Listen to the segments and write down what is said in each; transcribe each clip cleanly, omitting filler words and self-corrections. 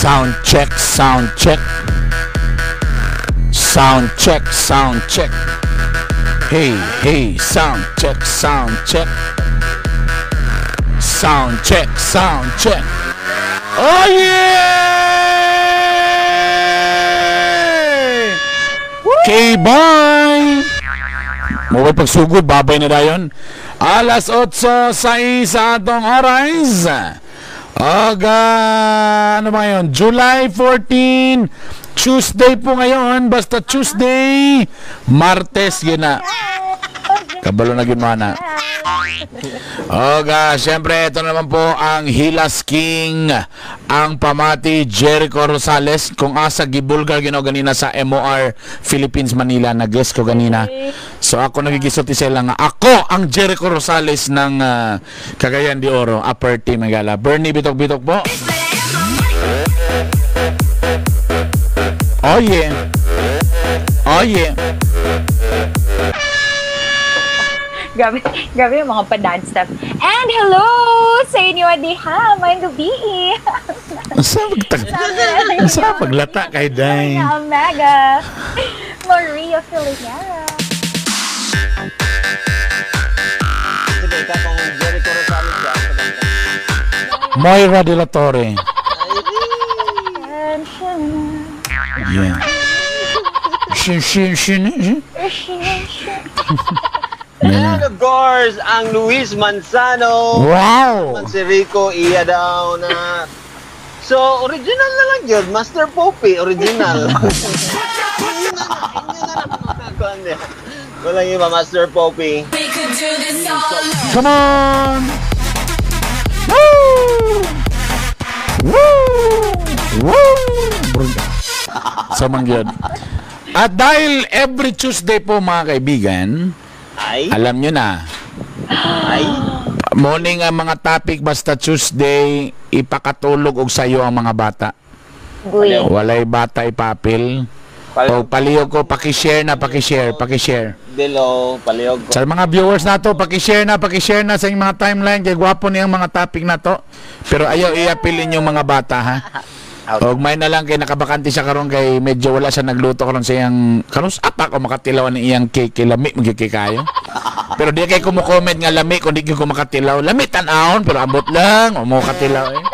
Sound check, sound check. Sound check, sound check. Hey, hey, sound check, sound check. Sound check, sound check. Oh yeah! K-Boy! Maway pagsugod, babay na dayon. Alas 8:06 sa atong oras. Ano ba ngayon? July 14, Tuesday po ngayon. Basta Tuesday, Martes yun na. Kabalo na gimana. Siyempre ito naman po ang Hilas King, ang pamati Jericho Rosales. Kung asa gibulgar gino ganina sa MOR Philippines Manila, nag-guest ko ganina. So ako nagigisulti sila nga ako ang Jericho Rosales ng Cagayan de Oro, Upper Team Magala. Bernie Bitok-Bitok po. Oh yeah. Oh yeah. Grabe yung mga pa-dance step. And hello sa inyo, Adiha, may gabi. Sa paglata kay Day. Omega. Maria Filipera. Moira de la Torre. Yeah. And of course, ang Luis Manzano. Wow! Si Rico, iya daw na. So, original na lang yun. Master Poppy, original. Walang iba, Master Poppy. Come on! Woo! Woo! Woo! So, mangyod. At dahil every Tuesday po mga kaibigan, alam nyo na. Morning ang mga topic basta Tuesday, ipakatulog og sayo ang mga bata. Walay bata ipapil. O palihog ko, pakishare na, pakishare. Dilo, palihog ko. Sa mga viewers na to, pakishare na sa inyong mga timeline. Kaya gwapo niyang mga topic na to. Pero ayaw iapilin yung mga bata, ha? O may na lang kay nakabakante siya karon kay medyo wala siya nagluto karon sa iyang karon apak o makatilaw ng iyang cake kay lami magiging kayo. Pero di kay kumo-comment nga lami kun di ko makatilaw. Lami tan-aon pero ambot lang o mo katilaw eh.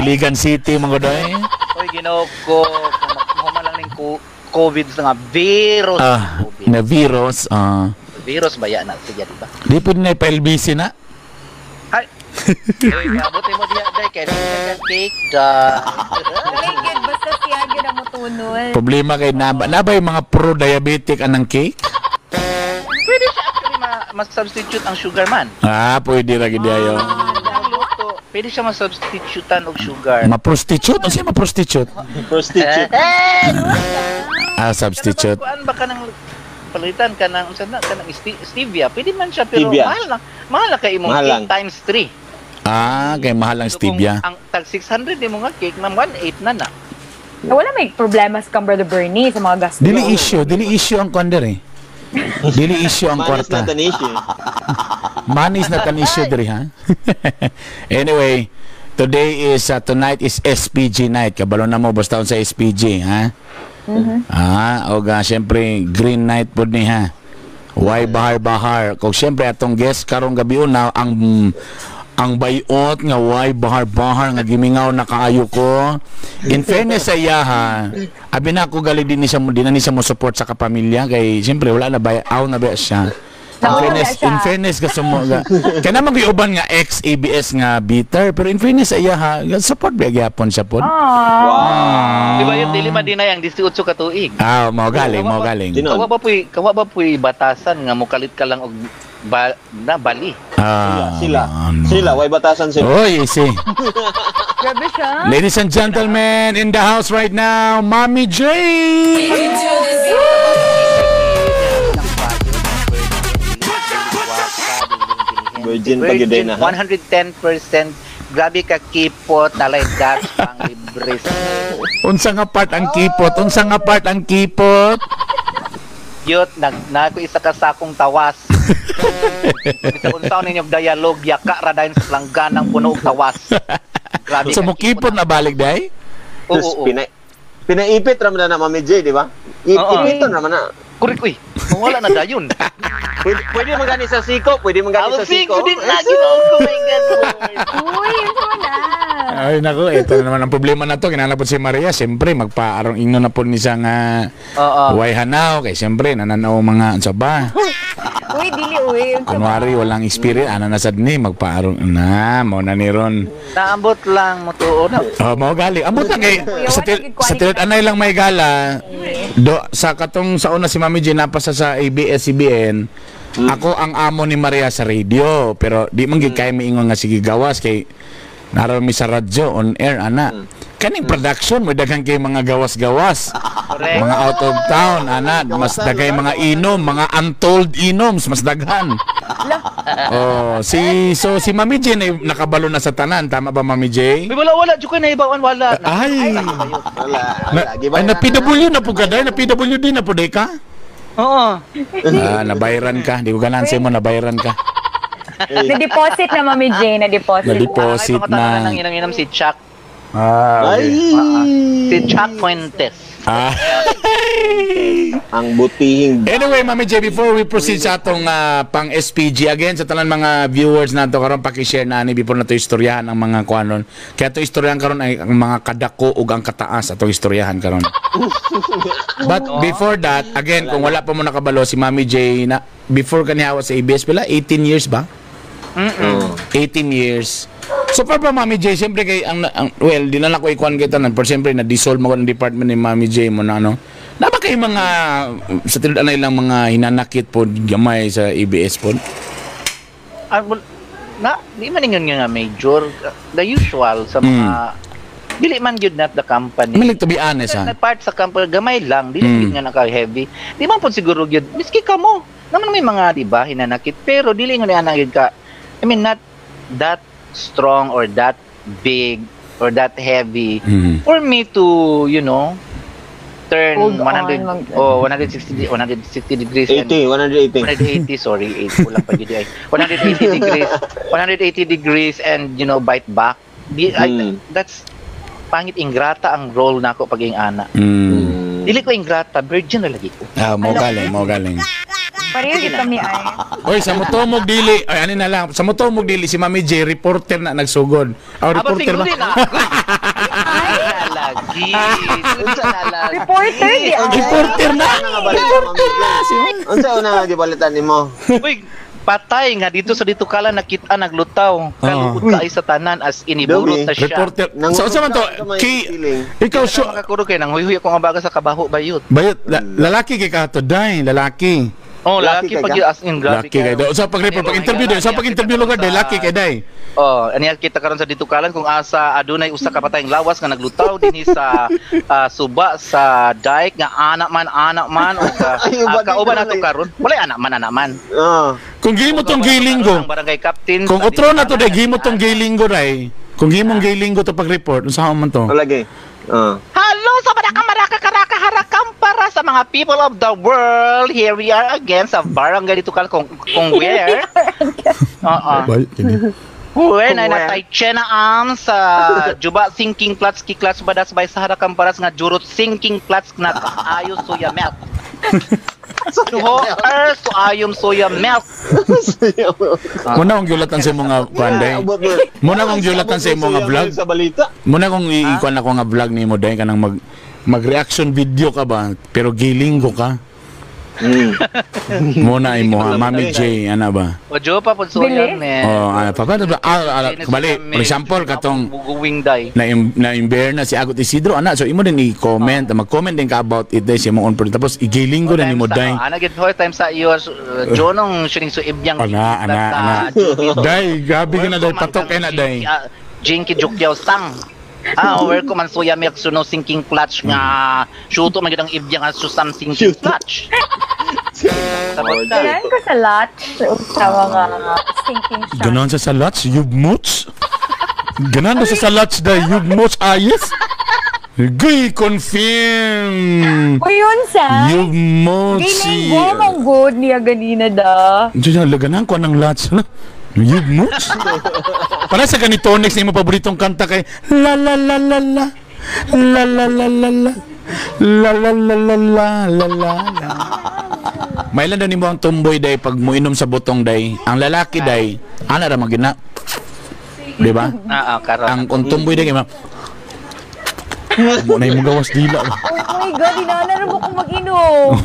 Iligan City mga godoy. Oy Ginoo ko makuha lang ning COVID nga virus. Na virus virus ba yan na siya di ba? Di pud na pa-LBC na. Ay. Oy, abot mo diya day kay cake da. Good basta siya gyud ang mutunol. Problema kay nabay mga pro-diabetic anang cake? Pwede siya actually mas-substitute ang sugar man. Pwede ra gid ayo. Pwede siya mas-substitutean og sugar. Ma-prostitute? Ano siya ma-prostitute? Prostitute. Substitute. Kuan ba ka nang palitan ka ng kanang stevia? Pwede man siya pero stevia. Mahal na kay imong 8 times 3. Kay mahal ang stevia. Ang tag 600 mo nga cake na 1.8 na. Wala may problema sa Brother Bernie sa mga gasto. Dili issue ang konder eh. Dili issue ang kwarta. Manis na tan issue diri ha. Anyway, tonight is SPG night. Kabalo na mo basta sa SPG ha. Siyempre green night pod ni ha. Why bahar. Kung siyempre atong guest karong gabi na ang bayot nga why bahar nga gimingaw na kaayo ko. In fairness sa iya ha, abi na ako gali din ni siya mo support sa kapamilya kay siyempre wala na bayaw na ba siya. In fairness ka sumo kaya naman uban nga ex-ABS nga bitter pero in fairness sa iya ha, support ba gyapon siya pod. Di ba yung dili madinay ang 18 ka tuig? Mao galing. Kawa ba puy batasan nga mukalit ka lang og bali. Sila, way batasan sila. Oy, easy. Grabe siya. Ladies and gentlemen, in the house right now, Mommy J. Virgin pagiday na. 110%. Grabe ka kipot, talay dash pang libre. Unsa nga part ang kipot? Yot, nagko isa ka sakong tawas. Bisa unsaon ninyo dialogue yaka ra dayon sa langganang puno og tawas. Grabe. So mukipot na balik day? Tapos Oo. pinaipit raman na Mami J, di ba? Oo. Ipito naman na. Kurik, uy. Wala na dayon. Pwede magani sa siko, pwede magani sa siko. Din na, ginaw ko, my God, Lord. Uy, yun na. Ay nako, ito na naman ang problema na to. Kinalapot si Maria, siyempre magpaarong ingno na po ni siya nga Oo. way hanaw. Kaya siyempre, nananaw mga ano ba? Uy, dili, uy. Kunwari, walang experience. Ano na sad ni, magpaarong na. Mo na ni Ron. Naambot lang mo to. Oh, mau gali. Ambot lang kay sa tilit anay lang may gala. Sa katong sa una si Mami J napasa sa ABS-CBN. Ako ang amo ni Maria sa radio, pero di man gid kay miingon nga sige gawas kay naroon mi sa radyo on air ana. Kaning production mo daghang kay mga gawas-gawas. Correct. Mga out of town ana, mas dagay mga inom, mga untold inoms, mas daghan. Oh, si Mami J na nakabalo na sa tanan, tama ba Mami J? Uy, wala. Diyo ko na ibawan, wala. Ay. Wala. Ay, na PW na po ka dahil, na PWD na po day ka? Oo. Nabayaran ka. Di ko ganansin mo, nabayaran ka. Na-deposit na, Mami J. Na-deposit. Na-deposit Ay, pangatawan na. ng inang-inam si Chuck. Ay! Si Chuck Fuentes. Ang butihing Anyway, Mami J, before we proceed sa atong pang SPG, again, sa tanan mga viewers nato karon paki-share na ni before na to istoryahan ang mga kuanon. Kaya to istoryahan karon ay ang mga kadako ug ang kataas atong istoryahan karon. But before that, again, kung wala pa mo nakabalo si Mami J na before kanihawa sa ABS pala 18 years ba? 18 years. So para pa Mami J, siyempre kay well, di na lang ko ikuan kita nan, pero siyempre na-dissolve mo ko ng department ni Mami J mo na ano. Napa kay mga sa tilid anay lang mga hinanakit po gamay sa ABS po? Di man ningon nga major. The usual sa mga dili man gyud not the company. Milig to be honest ha. Na part sa company gamay lang, dili gyud nga naka-heavy. Di man pud siguro gyud miski kamo. Naman may mga di ba hinanakit pero dili nga ana gyud ka. I mean not that strong or that big or that heavy for me to, you know, turn Hold 100 on, 160 degrees 80, 180. 180 sorry 8 kulang pa gid ay 180 degrees and you know bite back that's pangit ingrata ang role nako pag ing ana dili ko ingrata virgin na lagi ko Mo galing. Pareho kita mi ay. Oy, sa motomog dili, ay ano na lang, sa motomog dili si Mami J reporter na nagsugod. Reporter ba? Lagi. Reporter di ay. Reporter na. Unsa una nga gibalitan nimo? Uy, patay nga dito sa dito kala nakita naglutaw. Kalugod ka ay sa tanan as iniburot na siya. Reporter. So sa man to, ikaw sure Makakuro kay nang huy ko nga baga sa kabaho bayot. bayot lalaki kay ka to day, lalaki. Oh, laki pag as in grabe Laki kay day. Sa pag-interview day, sa pag-interview lugar day, laki kay day. Oh, aniya kita karon sa dito kalan kung asa adunay usa ka patayng lawas nga naglutaw dinhi sa suba sa dike nga anak man o kauban nato karon. Wala anak man. Kung gimo tong gilinggo, Ang barangay captain. kung utro na to day, gimo tong gilinggo day. Kung gimong gilinggo to pag-report, unsa man to? Lagi. Hello sa maraka harakam para sa mga people of the world. Here we are again sa barangay dito kal kung where. When ay natay chena am sa juba sinking plats ki class badas by sa harakam paras nga jurot sinking plats na ayo soya milk. So ayom soya milk. Muna kong giulatan sa mga panday. Muna kong giulatan sa mga vlog. Sa balita. Muna kong ikuan ako nga vlog ni mo day kanang mag-reaction video ka ba pero gilinggo ka. Muna imo Mami J ana ba? O jo pa pud soya man. Bali, for example katong buguwing day. na imber na si Agot Isidro ana so imo din i-comment mag-comment din ka about it day si mo on tapos igilinggo na nimo day. Ana gid hoy time sa iyo jonong shooting so ibyang ana day gabi ka na day patok kay na day. Jinky Jukyaw sang. Where ko man soya milk suno sinking clutch nga shuto man gid ang ibyang nga susam sinking clutch. Ganaan ko sa lot sa mga sinking shot. Ganon sa salats, yugmuts. Ganon sa salats day, yugmuts ayes. Gay confirm. O yun sa? Yugmuts. Gining go mong good niya ganina da. Diyan laganan ko ng lats. Yun mo? Para sa ganito, next na yung paboritong kanta kay la la la la la la la la la la la la la la la la la. May ilan daw ni mo ang tumboy day pag mo inom sa butong day. Ang lalaki day, ana ra magina. Di ba? Karon. Ang kung tumboy day mo na yung gawas dila. Oh my God, inaanar mo kung mag-inom.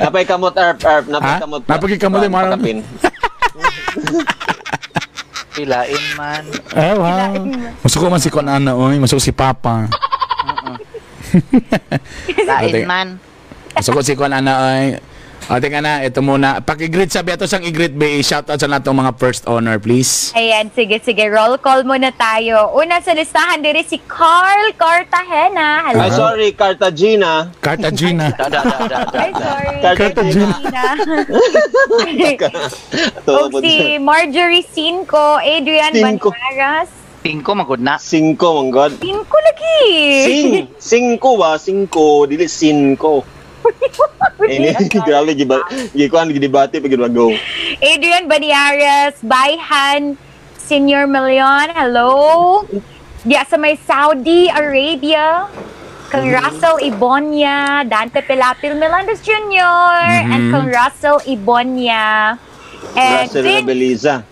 Napay kamot, Arp. Napay Ha? kamot. Napay kamot, eh, marang- Pakapin. Pilain man. Ah, wow. Masuko man si Kon Ana, oy. Masuko si Papa. Pilain man. Masuko si Kon Ana, oy. O, tingnan na, ito muna. Paki-greet sabi, ito sang i-greet ba, i-shoutout sa natong mga first honor, please. Ayan, sige. Roll call muna tayo. Una sa listahan diri si Carl Cartagena. Hello. Ay, sorry, Cartagena. Cartagena. Ay, sorry. Cartagena. O si Marjorie Cinco, Adrian Cinco. Banyaras. 5 magud na. 5, manggod. Cinco lagi. Cinco ba? 5, dili 5. Ini grabe gikuan gidebate pag go. Adrian Banyaras, Bayhan, Senior Million, hello. Diya sa may Saudi Arabia, kang Russell Ibonia, Dante Pilapil Melandez Jr., and kang Russell Ibonia. And Russell Rebeliza.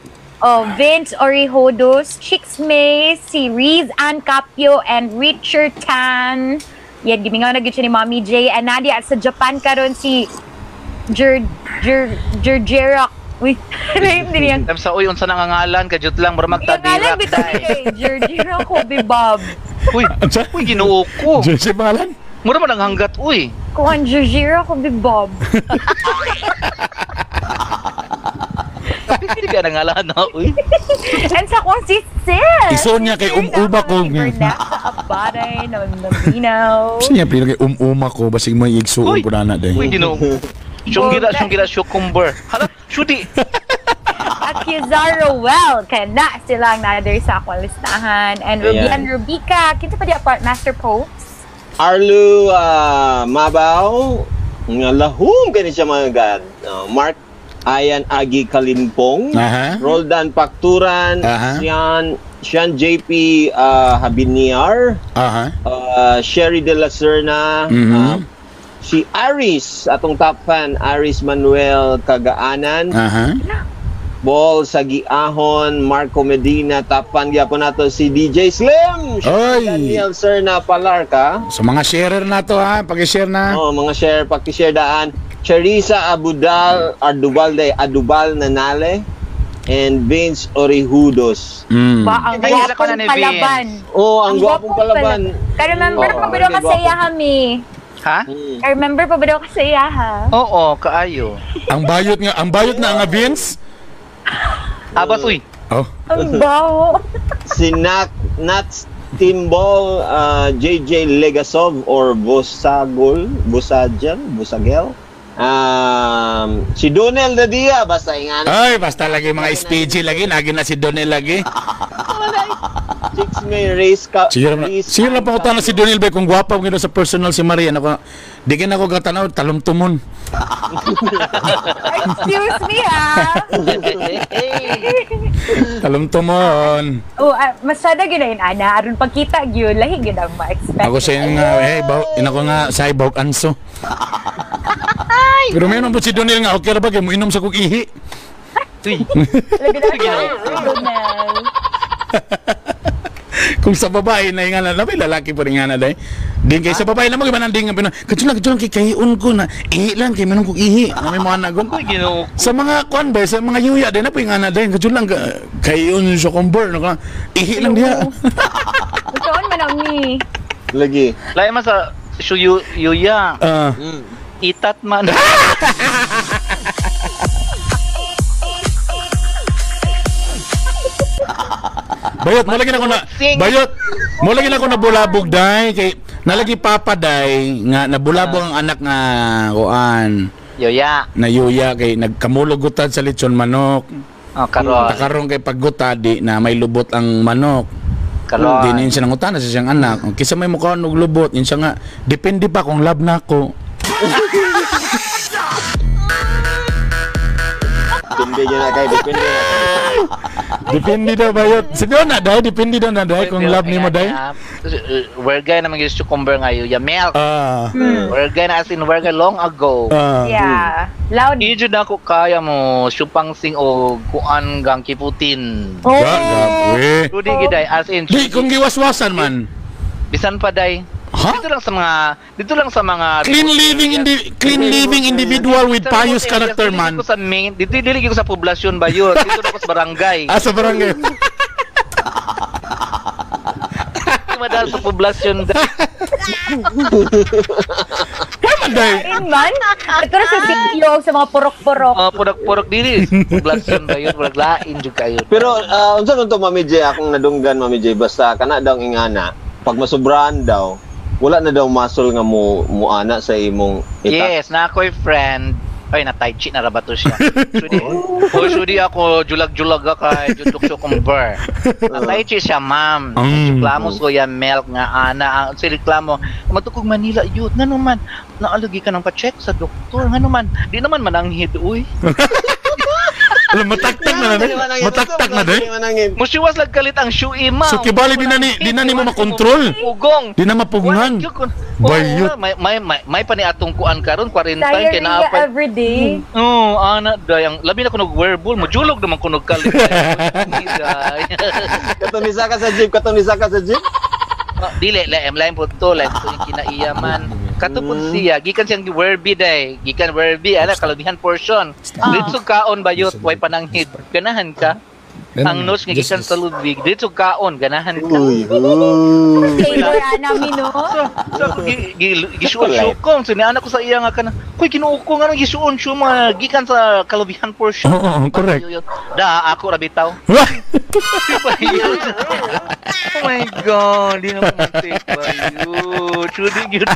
Vince Orijodos, Chicks May, si Riz Ann Capio, and Richard Tan. Yan, gimingaw na siya ni Mommy J. And Nadia, at sa Japan karon si Jerjerak. Wait, hindi yan. Sa uy, unsa nangangalan, kajut lang, mura magtadirak. Yung bitaw Jerjerak ko, Bob. Uy, ginoo ko. Jose Balan? Mura man ang hanggat, uy. Kuhan Jerjerak ko, Bob. Hindi ka nangalan na, uy. And sa kong si Sis. Iso niya kay Uma ko. Bernasa Abaday, Nabinaw. Gusto niya, pero kay Uma ko, basig mo igsuon po na day. Uy, ginoo. Syungira, cucumber. Hala, syuti. At Kizaro Well, kaya na silang nader sa akong listahan. And Rubian Rubica, kinsa pa di apart, Master Popes. Arlu Mabaw, nga lahum kani siya mga gad. Mark Ayan Agi Kalimpong, Aha. Roldan Pakturan, Aha. Sian JP Habiniar, Aha. Sherry De La Serna, si Aris, atong top fan, Aris Manuel Kagaanan, Aha. Ball Sagiahon, Marco Medina, top fan gyapon nato si DJ Slim, Oy. Daniel Serna Palarca. So mga sharer na to ha, pag-share na. Oh, mga share, paki-share daan. Charissa Adubal Nanale, and Vince Orijudos. Ba, ang Ay, gwapong na ni palaban. Oh, ang gwapong palaban. Ka-remember pa ba daw ka sa iyaha, mi? Ha? Ka-remember pa ba daw ka sa iyaha? Oo, kaayo. Ang bayot na ang Vince. Abas, uy. Oh. Ang baho. Si Nats Timbol, JJ Legasov or Busagel. Si Donel Nadia, basta ingana. Ay, basta lagi mga SPG lagi, lagi na si Donel lagi. Chicks may race ka. Siguro na pa ko na si Donel ba kung gwapa mo sa personal si Maria. Ako, di kin ako gatanaw, talumtumon. Excuse me, ha? Talumtumon. Oh, masyada ginayin, ana. Aron pagkita, yun, lahi yun ang ma-expect. Ako sa yung inako nga sa ibawag anso. Pero mayroon po si Donel nga, okay ra ba kayo mo inom sa kong ihi? Uy. Labi na Donel. Kung sa babae na nga na, may lalaki pa rin nga na day. Din kay sa babae naman, iba nang ding nga, kadyo lang kay kahiun ko na, ihi lang, kay manong kong ihi, na may mga nagon. Uy, ginoo. Sa mga kwan ba, sa mga yuya din na po yung nga na day, kadyo lang, kahiun siya kumber, ihi lang diya. Gustoon man ang mi. Lagi. Lain man sa yuya. Itat man. Bayot, mo lagi na ako na, bayot, mo lagi na ako nabulabog day, kay, nalagi papa day, nga nabulabog ang anak nga, kuan, Yuya. na yuya, kay nagkamulog gutad sa lechon manok. Oh, karon. Takaroon kay paggutad, di na may lubot ang manok. Karon. Dinin siya ng utana sa siyang anak. Kisa may mukha ng lubot, yun siya nga, depende pa kung love na ako. Depende yun na kay, depende na kay. Depende daw ba yun? Sige na, day. Depende daw na, day. Kung love ni mo, day. Wergay naman yung cucumber ngayon. Ya milk. Ah. Wergay na as in wergay long ago. Yeah. Loud. Ijo na ko kaya mo supang sing o kuan gang kiputin. Oh. Gabi. Rudy giday as in Di, kung giwaswasan man. bisan pa day. Ha? Dito lang sa mga Clean living individual with pious character, man. Dito sa main, dito dili ko sa poblasyon ba yun? Dito na ko sa barangay. Ah, sa barangay. Madal sa poblasyon. Wala, day. Man, ito na sa sityo sa mga purok-purok. Purok-purok dili. Poblasyon ba yun? Lain jud kayo. Pero unsa man to Mami J, akong nadunggan Mami J, basta kana daw ingana pag masubrahan daw wala na daw muscle nga mo ana sa imong Yes, na ako'y friend. Ay, na tai chi na rabato siya. Sudi ako julag-julag kay jutok cucumber. Na tai chi siya, ma'am. Reklamo so ya milk nga ana ang si reklamo. Matukog Manila yun. Ngano man naalagi ka nang pa-check sa doktor. Ngano man di naman mananghid uy. Alam, mataktak na, day. Mataktak na, day. Musiwas lag kalit ang shoe ma'am. So, kibali, di na ni mo makontrol. Pugong. Di na mapugngan. Bayot. May pa ni atong kuan karon 40 Diarrhea kinaapay. everyday. Ana dayang labi na kunog wearable, mojulog naman kunog kalit. Katunisa ka sa jeep. Dili lain po to, lain po yung kinaiyaman. Katupon siya, gikan siyang werbi day, gikan werbi, ana kalabihan portion. Dito kaon bayot, way pananghid. Ganahan ka? Ang nose nga gikan sa Ludwig, dito kaon, ganahan ka? Flavor namin, no? So, gisuon-syukong. So, nianak ko sa iya nga ka na, kuy, kinuko nga nang gisuon-syukong mga gikan sa kalabihan portion. Oo, correct. Da, ako rabitaw. Oh my God, di naman mistake ba yun? Shooting yun.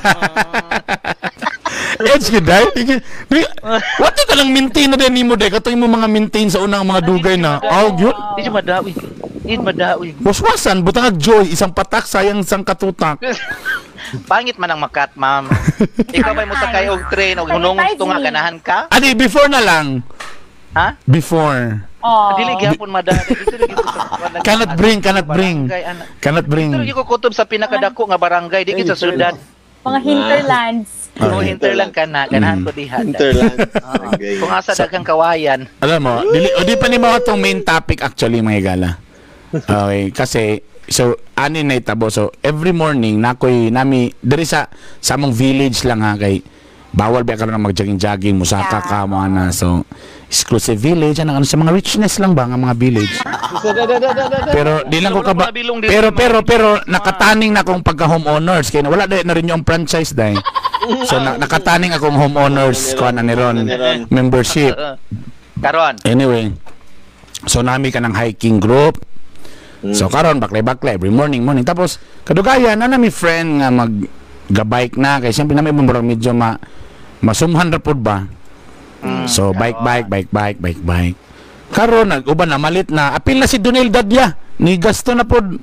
Edge ka, day. What ka lang maintain na din ni mo, day. Katoy mo mga maintain sa unang mga dugay na. Oh, yun. Di siya madawi. Madawi. Waswasan, butang joy. Isang patak, sayang isang katutak. Pangit man ang makat, ma'am. Ikaw ba'y mo sakay og train o hunong gusto nga ganahan ka? Adi, before na lang. Ha? Before. Dili gyapon madali. Dito lagi ko sa Cannot bring. Dito lagi ko kutob sa pinakadako nga barangay dito sa syudad. Mga hinterlands. Hinterland ka na, ganahan ko diha. Hinterland. Kung asa daghang kawayan. Alam mo, di pa ni mga itong main topic actually, mga gala. Okay, kasi, so, anin na itabo. So, every morning, nami, dari sa among village lang ha, kay, bawal ba ka na mag-jogging-jogging, musaka ka, mga na. So, exclusive village, ano sa mga richness lang ba, ang mga village. Pero, di lang ko ka ba, pero, nakataning na akong pagka-homeowners, kaya wala na rin yung franchise dahil. So, nakataning akong homeowners, kuha na ni Ron, membership. Karon. Anyway, so nami ka ng hiking group. So karon baklay every morning. Tapos kadugayan na nami friend nga mag-bike na kay siyempre nami murag medyo masumhan ra pud ba. So bike. Karon nag-uban na malit na apil na si Donel Dadya. Ni gasto na pud.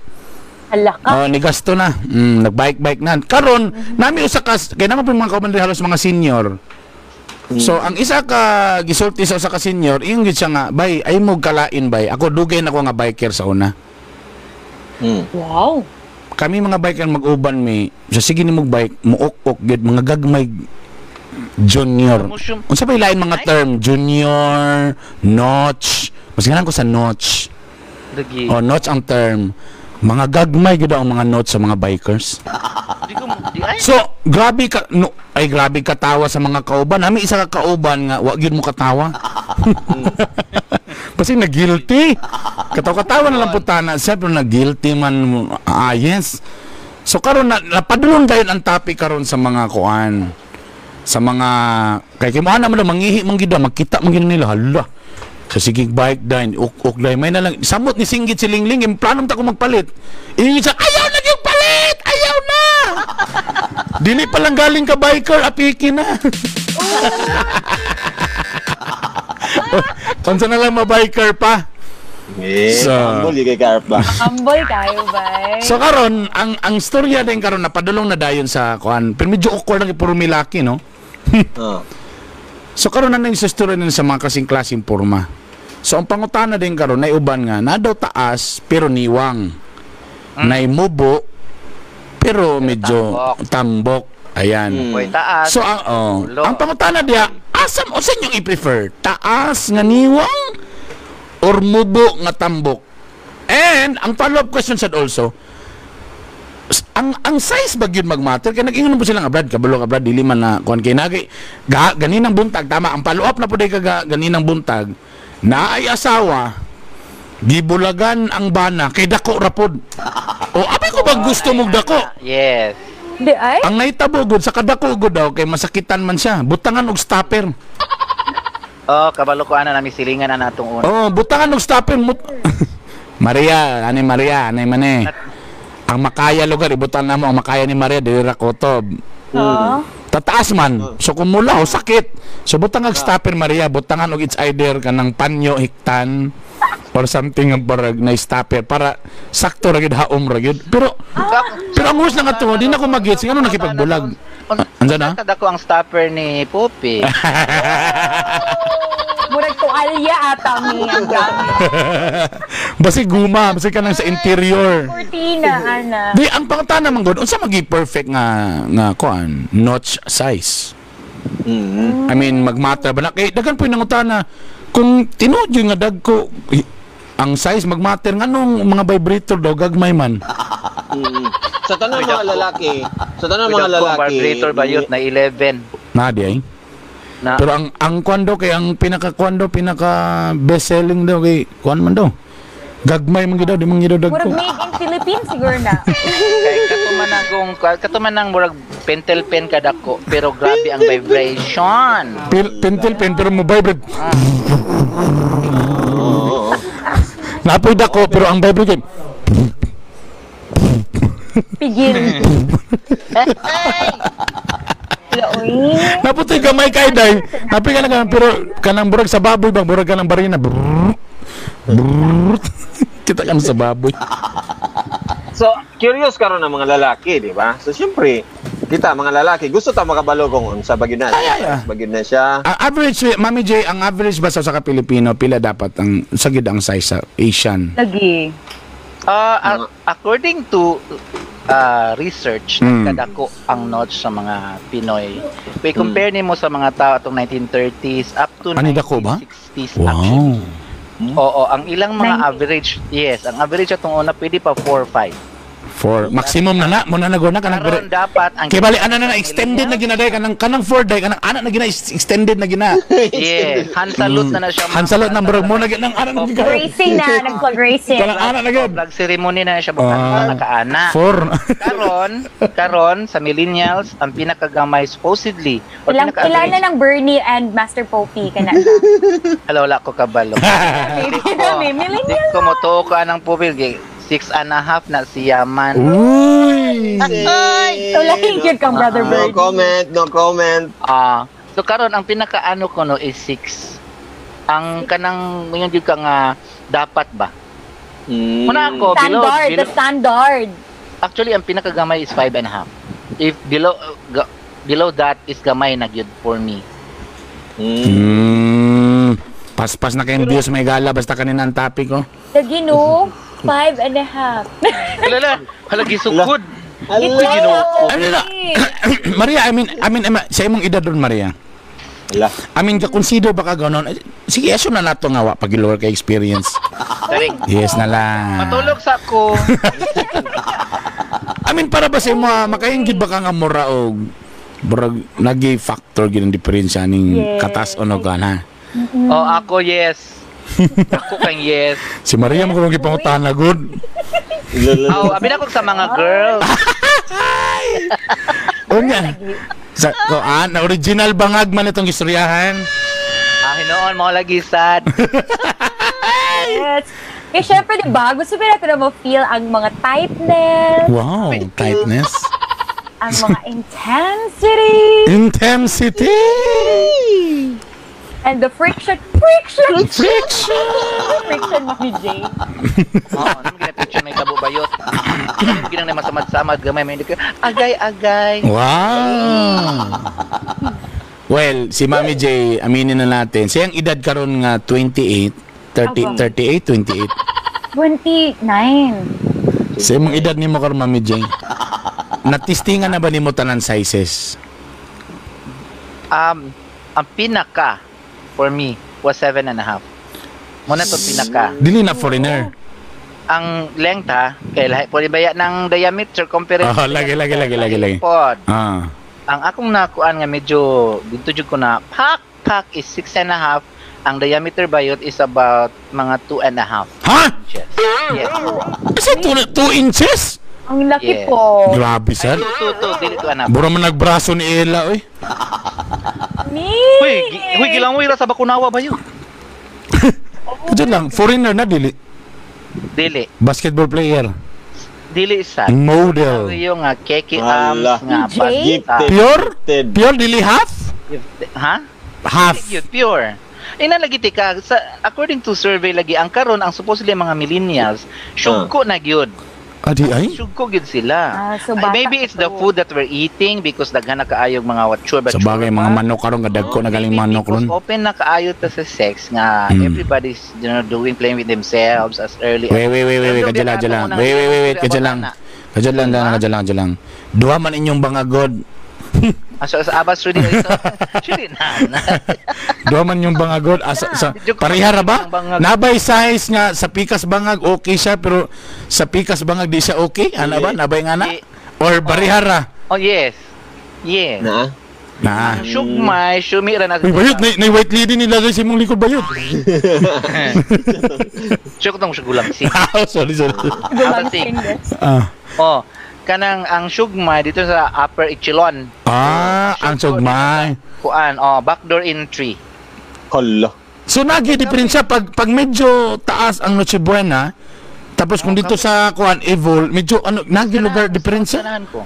Alaka. Ni gasto na. Nag-bike na. Karon nami usa ka kay naman pud mga kauban halos mga senior. So ang isa ka gisulti sa usa ka senior, iyong gid siya nga, bay, ay mo kalain bay. Ako dugay na ko nga biker sa una. Wow. Kami mga biker mag-uban mi, so sige ni mo bike, muok-ok gid mga gagmay junior. Unsa bay lain mga term, junior, notch. Mas ganan ko sa notch. Oh, notch ang term. Mga gagmay gid ang mga notch sa mga bikers. So, grabe ka grabe katawa sa mga kauban. Nami isa ka kauban nga wa gyud mo katawa. Kasi na guilty. Katawa na lang putana, siyempre na guilty man. Yes. So karon napadulong dayon ang topic karon sa mga kuan. Sa mga kay mo na man mangihi man gid magkita man gid nila. Hala. Sa sigig bike dine, uk may na lang samot ni singgit si Lingling, implanom ta ko magpalit. Ingit siya, ayaw na yung palit! Ayaw na! Dili pa lang galing ka biker, apiki na. Pansa na lang ma-biker pa. So, humble kay Carp ba? Humble tayo, bay. So karon ang storya din karon napadulong na dayon sa kuan. Pero medyo awkward lang puro milaki, no? So karon na nang sa story sa mga kasing klaseng porma. So ang pangutana din karon na uban nga na daw taas pero niwang. Na mubo pero medyo tambok. Ayan. Boy, taas. So ang pangutana diya, asam o sa inyong i-prefer? Taas nga niwang or mubo nga tambok? And ang follow-up question sad also, ang size ba yun mag-matter? Kaya nag-ingon po silang abroad, kabalo abroad, dili man na kuhan kay nagay. Ganinang buntag, tama, ang follow-up na po day ganinang buntag, na ay asawa, gibulagan ang bana, kay dako rapod. O, abay ko ba gusto mong dako? Yes. Di ay? Ang naitabugod, sa kadako gud daw, kay masakitan man siya, butangan og stopper. Oh, kabalo ko ana nami silingan na natong una. Oh, butangan og stopper. Maria, anay mane. Ang Makaya lugar, ibutan na mo ang Makaya ni Maria, dili ra kotob. Tataas man. So kung mula, sakit. So butang ang stopper Maria, butangan og it's either kanang panyo, hiktan, or something ang barag na stopper para sakto ra gid haom ra gid. Pero ang worst na nga to, di na ko mag-gets ngano nakipagbulag. Andiyan na? Kada ko ang stopper ni Poppy. Murag tuwalya ata mi ang gamit. Basi guma, basi ka lang sa interior. Cortina, ana. Di, ang pangutana man gud, unsa magi perfect nga kuan, notch size. I mean, magmata ba na? Kaya dagan po yung nangutana, kung tinuod yung nga dagko, ang size magmatter, nga nung mga vibrator daw, gagmay man. Sa tanang mga lalaki, Vibrator ba yun na 11? Nadi ay. Na, Pero ang kwando kay ang pinaka best selling daw kay kuan man daw. Gagmay man gid daw, di man gid daw Murag dagko. made in Philippines siguro na. kay katuman ng murag pentel pen kadako pero grabe ang vibration. Pentel pen pero mo vibrate. Napoy dako pero ang vibrate kay Pigil. Uy. naputoy gamay kay day. Napoy ka na pero kanang burag sa baboy bang burag ka ng barina. Kita kan sa baboy. So, curious karon ng mga lalaki, di ba? So, siyempre, kita mga lalaki, gusto ta makabalo kung unsa bagyo na. Bagyo na siya. Ang average, Mami J, ang average ba sa Pilipino, pila dapat ang sagid ang size sa Asian? Lagi. According to research, kadako ang notch sa mga Pinoy. Kung compare nimo sa mga tao atong 1930s up to Ani dako ba? 1960s actually. Wow. Oo, ang ilang mga average, ang average atong una pwede pa 4 or 5. For maximum na mo na naguna kanang Karon dapat ang kay bali ana na extended na ginaday kanang 4 day kanang ana na gina extended na gina. Yes, hansalot na siya. Hansalot na bro mo na ginang ana na gina. Racing na, nag-flag racing. Kanang ana na gid. Flag ceremony na siya bukan nakaana. 4. Karon sa millennials ang pinakagamay supposedly or Ilan na ng Bernie and Master Poppy kana na. Hello, wala ko kabalo. May Di millennial. ko mo to ka ng pubil 6.5 na si Yaman. Uy. Tulahin yun kang Brother No Bernie. comment, no comment. So karon ang pinakaano ko no is 6. Ang kanang ngayon jud ka nga dapat ba? Muna ako Standard, the standard. actually ang pinakagamay is 5.5. If below that is gamay na gyud for me. Paspas na kayong views may gala basta kanina ang topic ko. Lagi no, 5.5. Halagi sugod. Ano na? Maria, I mean sa imong edad doon Maria. Wala. I mean, consider baka gano'n. Sige, aso na nato nga wa pag lower ka experience. Yes na lang. Matulog sa ko. I mean, para ba sa imo makainggit ba ka nga mura og burag nagi factor gid ang diferensya ning katas o nogan ha. Ako yes. Ako kang yes. Si Maria mo kung gipangutana good. Abi na ko sa mga girls. Unya. Sa na original bangag man itong istoryahan. Hinoon mo lagi sad. Yes. Kaya syempre, di ba, gusto ba natin na ma-feel ang mga tightness, Wow, tightness. ang mga intensity, Intensity. and the friction, Mami J. Ano gina-picture na itabo bayot? Ginang na masamad-samad, gamay, may hindi ka, agay-agay. Wow. Well, si Mami J, aminin na natin, siyang edad karon nga 28, 38, 28. 29. Sa imong edad nimo karon Mami J. Natistingan na ba nimo tanan sizes? Ang pinaka for me was 7.5. Muna to pinaka. Dili na foreigner. Ang length ha, kay lahi po baya ng diameter compared Oh, lagi. pod. Ah. Ang akong nakuan nga medyo dito jud ko na pak is 6.5. Ang diameter bayot is about mga 2.5 Ha? inches. Yes. Kasi 2 inches? Ang laki Yes. po. Grabe, sir. Two, dili 2.5. Buro man nagbraso ni Ella, oy. Huy, gilang ra sa Bakunawa ba yun? Kadyan lang, foreigner na dili. Dili. Basketball player. Dili sa. Model. Yung keke Ala. arms nga DJ? basta. Pure? Gifted. Pure dili half? Ha? Half. Yun, pure. Lagi tika sa according to survey lagi ang karon ang supposedly mga millennials syugko na gyud. Adi ay? Syugko gyud sila. So bata Maybe it's the to. food that we're eating because daghan na kaayog mga watsure Sa bagay, mga manok karon gadagko na galing manok ron. Open na kaayo ta sa sex nga everybody's playing with themselves as early Wait, kadyan lang. Wait, kadyan lang. Duha man inyong bangagod. So sa abas ready na. Duha man yung bangagod sa parihara ba? Nabay size nga sa pikas bangag okay siya pero sa pikas bangag di siya okay. Ana ba? Nabay nga na? Or parihara? Oh yes. Yes. Na? Na. Sugmay, sumira na. Uy, bayot, na white lady nilagay sa imong likod bayot. Sure ko tong sugulang si. Sorry. Gulang Abasig. fingers. Oh, kanang ang sugmay dito sa upper echelon. Ang sugmay. Kuan, backdoor entry. Hala. So nagi diferensya pag medyo taas ang Noche Buena, tapos kung dito sa kuan Evil, medyo nagi lugar diferensya. Sanahan ko.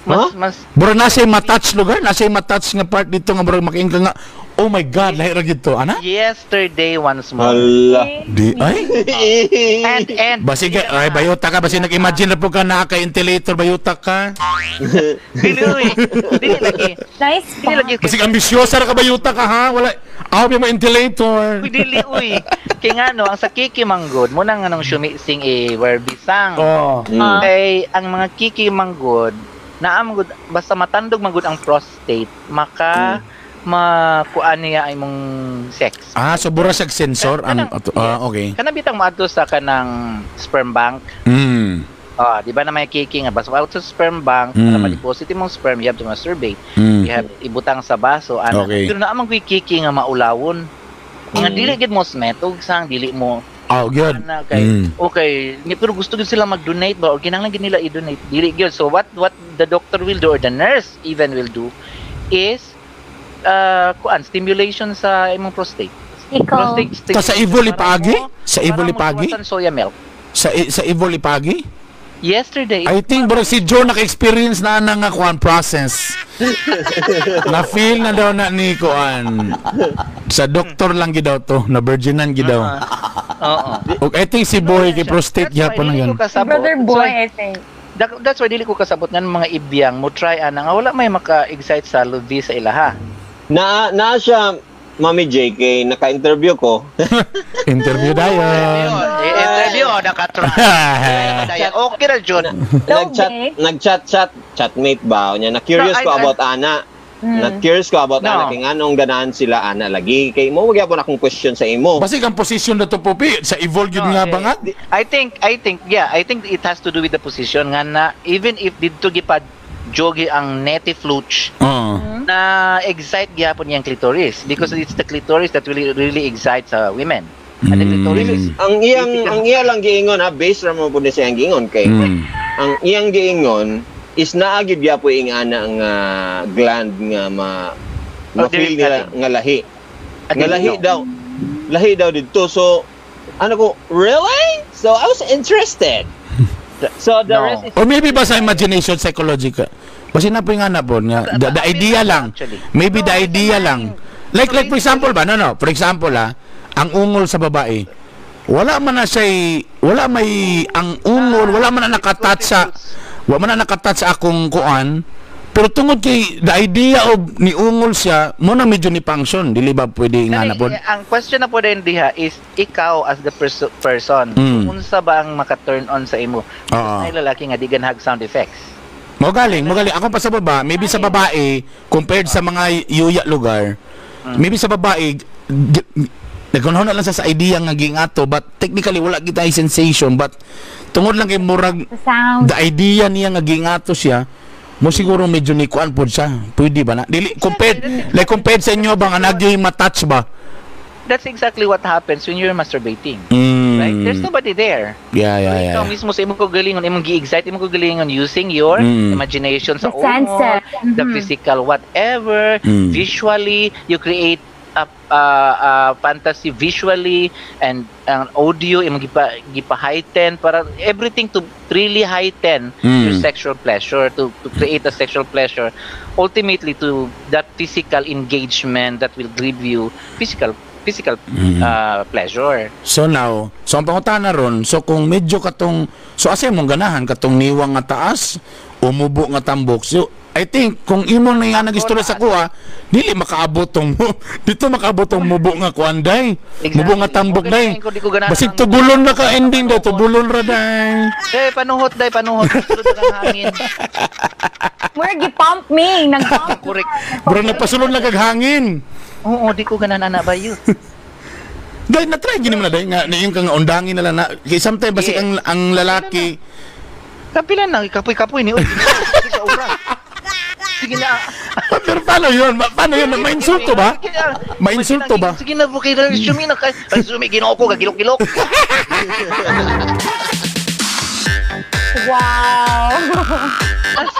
Huh? Mas Bro nasa matouch lugar, nasa matouch nga part dito nga bro makaingka nga. Oh my god, lahi ra gito, ana? yesterday once more. Hala. Di ay. And Basi ay bayuta ka basi nag-imagine na po ka na ka-ventilator bayuta ka. dili lagi. Nice Dili lagi. Basi ambisyosa ra ka bayuta ka ha. Wala aw mo ventilator. Uy, dili uy. Kay nga no, ang sa kiki manggod mo nang anong sumising werbisang. Oh. Kay ang mga kiki manggod naamgod basta matandog manggod ang prostate makuan niya ay mong sex. So bura siya sensor ang Yes. okay. Kana bitang maadto sa kanang sperm bank. Di ba na may kiki nga basta maadto sa sperm bank para ma-deposit imong sperm, you have to masturbate. You have ibutang sa baso Okay. pero naamang kiki nga maulawon. Nga dili gid mo smetog sang dili mo Oh, good. na kay okay pero gusto gid sila mag-donate ba or kinahanglan gid nila i-donate dili gyud. So what the doctor will do or the nurse even will do is stimulation sa imong prostate. Ikaw. Ta sa Evil ipagi? Sa Evil ipagi? Soya milk. Sa Evil ipagi? Yesterday I think bro si Joe naka-experience na nga kuan process. Na-feel na daw na ni kuan. Sa doktor lang gid daw to, na virginan gid daw. oo. I think si Boy kay prostate gyapon na yan. Brother boy, I think. That's why dili ko kasabot nga mga ibiyang mo try ana nga wala may maka-excite sa ludi sa ilaha. Na siya, Mami JK, naka-interview ko. Interview dayon. Interview nakatry. Okay ra jud. Chatmate ba? Nya na-curious No, ko I- about Ana. Na-curious ko about Ana, kay anong ganahan sila Ana lagi. Kay mo magyapon akong question sa imo. Basi kang position na to pupi sa Evil yun nga bangag. I think it has to do with the position nga na even if didto gipad jogi ang native flute na excite gyapon yang clitoris because it's the clitoris that really excites women. And the clitoris is Ang iya lang giingon ha, based ra mo pud siya ang giingon kay. Ang iyang giingon is naagid gyapon ing ana ang gland nga ma-feel nila nga lahi. Nga lahi daw dito. So ano ko, really? So I was interested. So the rest is Or maybe ba sa imagination psychological. Basi na po yung nga po nga the idea lang. Maybe the idea lang. Like for example ba? No. For example ang ungol sa babae. Wala man na ang ungol, wala man na nakatouch sa akong kuan Pero tungod kay the idea of ni ungol siya, mo na medyo ni function, dili ba pwede nga na pod? Ang question na po din diha is ikaw as the person, unsa ba ang maka-turn on sa imo? Ay lalaki nga di ganhag sound effects. Mo galing ako pa sa baba, maybe sa babae compared sa mga yuya lugar. Maybe sa babae nagkunahon na lang sa idea nga gingato, but technically wala kita sensation, but tungod lang kay murag the idea niya nga gingato siya, mo siguro medyo ni kuan pod siya. Pwede ba na? Dili compared sa inyo ba nga nagyoy matouch ba? That's exactly what happens when you're masturbating. Right? There's nobody there. Yeah. Ikaw mismo sa imong kagalingon, imong gi-excite, imong kagalingon using your imagination sa the physical whatever, visually, you create a fantasy visually and audio imong gipa-heighten para everything to really heighten your sexual pleasure, to create a sexual pleasure, ultimately to that physical engagement that will give you physical pleasure. So now, so ang pangutana ron, so kung medyo katong, so asay mong ganahan katong niwang nga taas, umubo nga tambok, so I think kung imong na nga nag-istorya sa kuha, dili makaabot tong dito makaabot tong mubo nga kuanday. Mubo nga tambok day. Basig tubulon na ka ending day, tubulon ra day. Panuhot sulod ang hangin. Mura gi-pump me, nag-pump. Correct. Bro napasulod na kag hangin. Oo, di ko ganana ba yun. Dahil na-try gini mo na dahil nga yung kang undangin na lang na kaya sometimes basig ang lalaki kapilan na kapoy-kapoy ni sa oras. Sige na. Pero paano yun? Mainsulto ba? Mainsulto ba? Sige na po kayo resume na kayo. Resume, ginoo ko, kagilok-kilok. Wow! As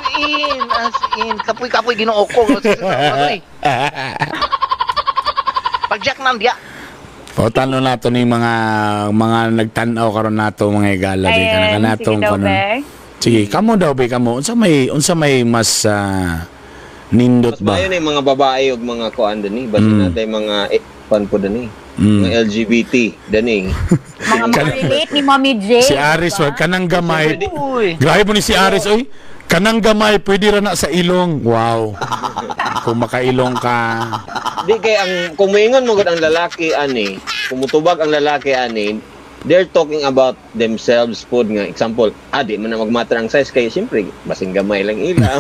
in. Kapoy-kapoy, ginoo ko. Pag-jack na diya. O, tanong nato ni mga nagtanaw karon nato mga igala. Ayan, sige daw, be. Sige, kamo daw, be, kamo. Unsa may mas nindot ba? Mas yung mga babae o mga kuan dani, basta natin mga pan po dani. Mga LGBT dani. Mga ma-relate ni Mommy J. Si Aris, wag kanang gamay. Grabe mo ni si Aris, oy. Kanang gamay, pwede ra na sa ilong. Wow. Kung makailong ka. Di kay ang kumingon mo gud ang lalaki ani, kumutubag ang lalaki ani, they're talking about themselves food nga example, di man na magmatter ang size kay siyempre basing gamay lang ila.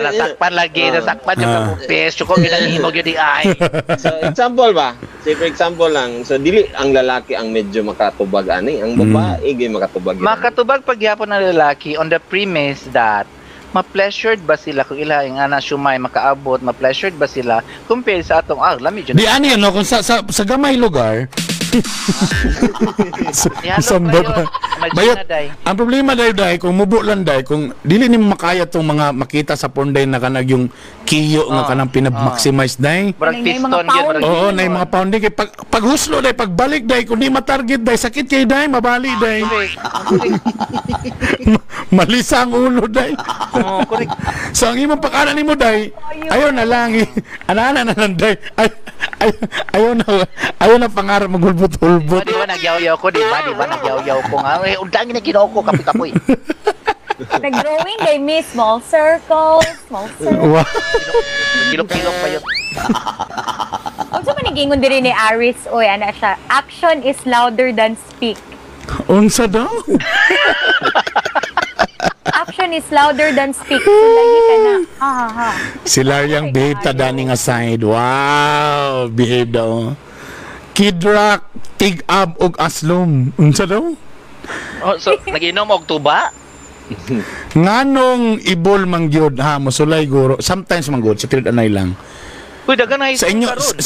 Nasakpan lagi, nasakpan yung kapupes, ko ginahimog yun di ay. So example ba? Say for example lang, so dili ang lalaki ang medyo makatubag ani, ang babae gyud makatubag. Makatubag pagyapon ng lalaki on the premise that ma-pleasured ba sila kung ilaing ana sumay makaabot, ma-pleasured ba sila compared sa atong lami dyan. Di ani ano kung sa gamay lugar. Bayot. Ang problema day kung mubo lang day kung dili nimo makaya tong mga makita sa ponday na kanag yung kiyo nga kanang pinab-maximize day. Barang piston gyud. Oo, na yung mga pounding kay pag huslo day, pagbalik day kung di ma-target day, sakit kay day, mabali day. Malisa ang ulo day. Correct. So ang imong pag-ana nimo day, ayaw na lang. Ana na lang day. Ayaw na pangarap magulbot-ulbot. Di ba nagyaw-yaw ko, di ba nagyaw-yaw ko nga. Undangin na ginoo ko, kapoy-kapoy. Nag-drawing kay Miss Small Circle. Wow. Kilok-kilok pa yun. Kung sa manigingon din ni Aris, ana siya, action is louder than speak. Unsa daw? Action is louder than speak. Sulahi ka na. Sila yung behave ta dani nga side. Wow, behave daw. Kid Rock, Tig-Ab og Aslom. Unsa daw? So naginom og tuba? Nganong ibol mangyod mosulay guro. Sometimes manggod sa tirid anay lang. Uy, dagan na sa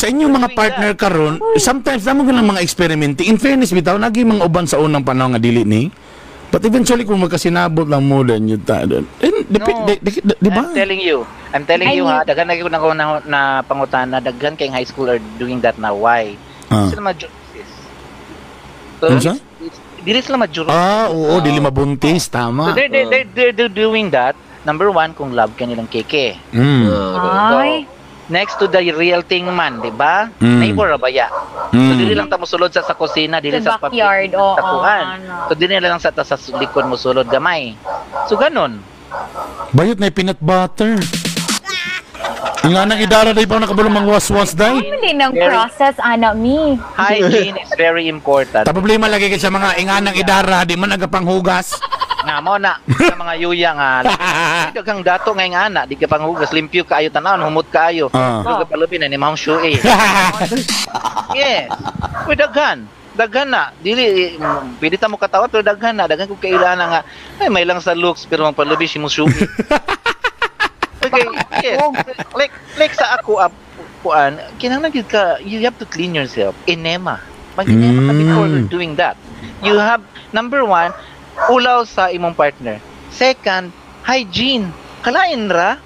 inyo mga partner karon, sometimes namo gyud mga experiment. In fairness bitaw nagi mga uban sa unang panahon nga dili ni. But eventually kung magkasinabot lang mo din yun di ba? I'm telling you ha, dagan na ko na pangutana, dagan kay high school are doing that now. Why? Sila majorities. So, dili sila majorities. Oo, dili mabuntis, tama. So they're doing that. Number one, kung love ka nilang keke. Ay. Next to the real thing man, di ba? Neighbor ba ya? So dili lang ta mosulod sa kusina, dili sa backyard, tapuan. So dili lang sa likod mosulod gamay. So ganon. Bayot na peanut butter. Nga nang idara day pa nakabalo mang was-was day. Hindi ng process, anak mi. Hygiene is very important. Ta problema lagi kay sa mga inganang idara di man nagapanghugas. Nga mo na sa mga yuya nga. Di kang dato nga nga ana, di ka panghugas, limpyo kaayo tanawon, humot kaayo. Pero kapalupin na ni Mount Shoe. Yes. Uy, daghan na. Dili pwede ta mo katawa pero daghan ko kailangan nga ay may lang sa looks pero mang palubi si Mushu. Okay, yes. Like sa ako puan, kinahanglan gyud ka, you have to clean yourself. Enema. Mag-enema ka before doing that. You have number 1, ulaw sa imong partner. Second, hygiene. Kalain ra,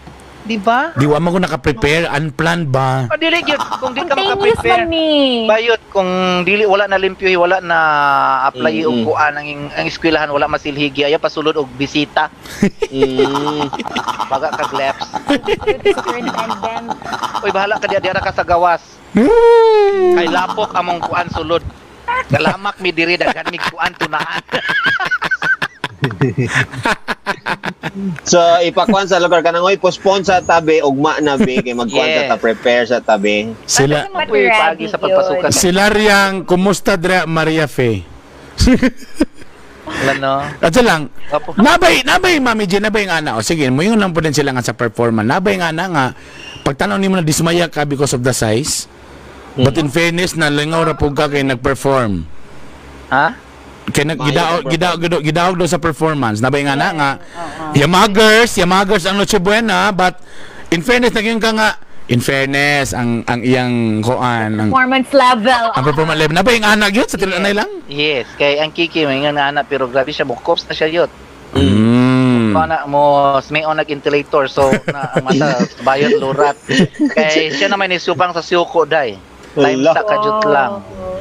di ba? Di wa man ko naka-prepare, unplanned ba? Dili gyud kung di ka Spontaneous maka-prepare. man mi. Bayot kung dili wala na limpyo, wala na apply og kuan ang eskwelahan, wala masilhigi, aya pasulod og bisita. Baga ka gleps. Uy, bahala ka diya ka sa gawas. Kay lapok among kuan sulod. Galamak mi diri daghan mi kuan tunaan. So ipakuan sa lugar kanang oy postpone sa tabi ugma na be kay magkuan Yes. sa prepare sa tabi. Sila Uy, pagi sa pagpasukan. sila riyang kumusta dra Maria Fe. Ano? At lang, Apo. nabay Mami J, nabay nga na. O sige, mo yung lang po din sila nga sa performance. Nabay nga na nga, pagtanaw ni mo na dismaya ka because of the size. But in fairness, nalingaw na po ka kayo nag-perform. Ha? Kaya gidaog daw sa performance. Nabay nga na nga, Yamagers ang Noche Buena, but in fairness, naging ka nga, in fairness, ang iyang kuan, ang Performance level. performance level. Nabay nga anak yun, sa tilanay lang. Yes, kay ang Kiki may nga anak pero grabe siya, bukops na siya yun. Pana mo may on nag-ventilator so na ang mata bayad lurat. Kay siya naman isupang sa siyoko day. Time Hala. sa kajut lang.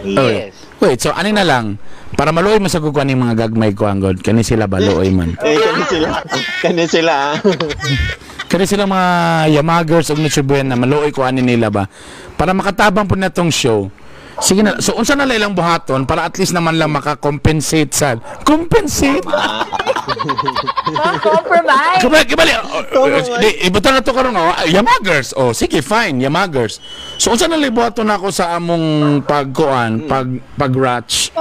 Yes. Wait, so ano na lang, para maluoy mo sa kukuha ng mga gagmay ko ang god, kani sila ba luoy man? Kani sila. Kani sila mga Yamagers og Noche Buena, maluoy ko ani nila ba? Para makatabang po na tong show. Sige na, so unsa na lang buhaton para at least naman lang maka-compensate sa compensate. Compromise. Kibali. Ibutan na to karon Yamagers. Oh, sige fine, Yamagers. So unsa na lang buhaton nako sa among pagkuan, pag-ratch.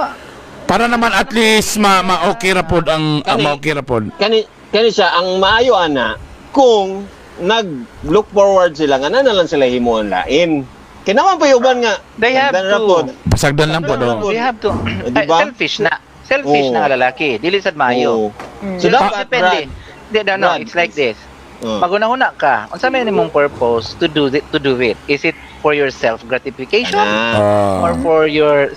Para naman at least ma-okay ra pod ang ma-okay ra pod. Kani siya ang maayo ana kung nag-look forward sila nga na lang sila himuon lain. Kinaman pa yuban nga. They have Ganda to. rapod. Pasagdan lang po do. They have to. Diba? Selfish na. Selfish na nga lalaki. Dili sad maayo. Oo. So dapat Depende. No, Brad. it's like this. Oh. Maguna-una ka. Unsa may nimong purpose to do it? Is it for your self gratification or for your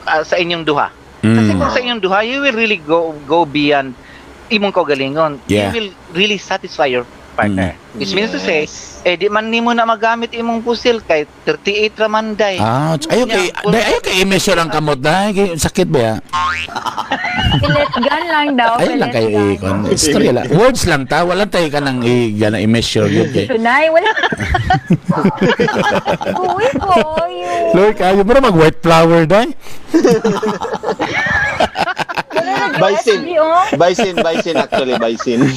sa inyong duha? Kasi kung sa inyong duha, you will really go beyond imong kaugalingon. Yeah. You will really satisfy your partner. Which means to say, di man nimo na magamit imong pusil kay 38 ra man day. Ayo kay i-measure ang kamot dai, kay sakit ba ya? Pellet gun lang daw. Ayun lang kay istorya lang. Words lang ta, wala tay ka nang i-measure yun kay. Tunay, wala. Uy, boy. Lord, kayo mo mag white flower dai. Baisin actually, baisin.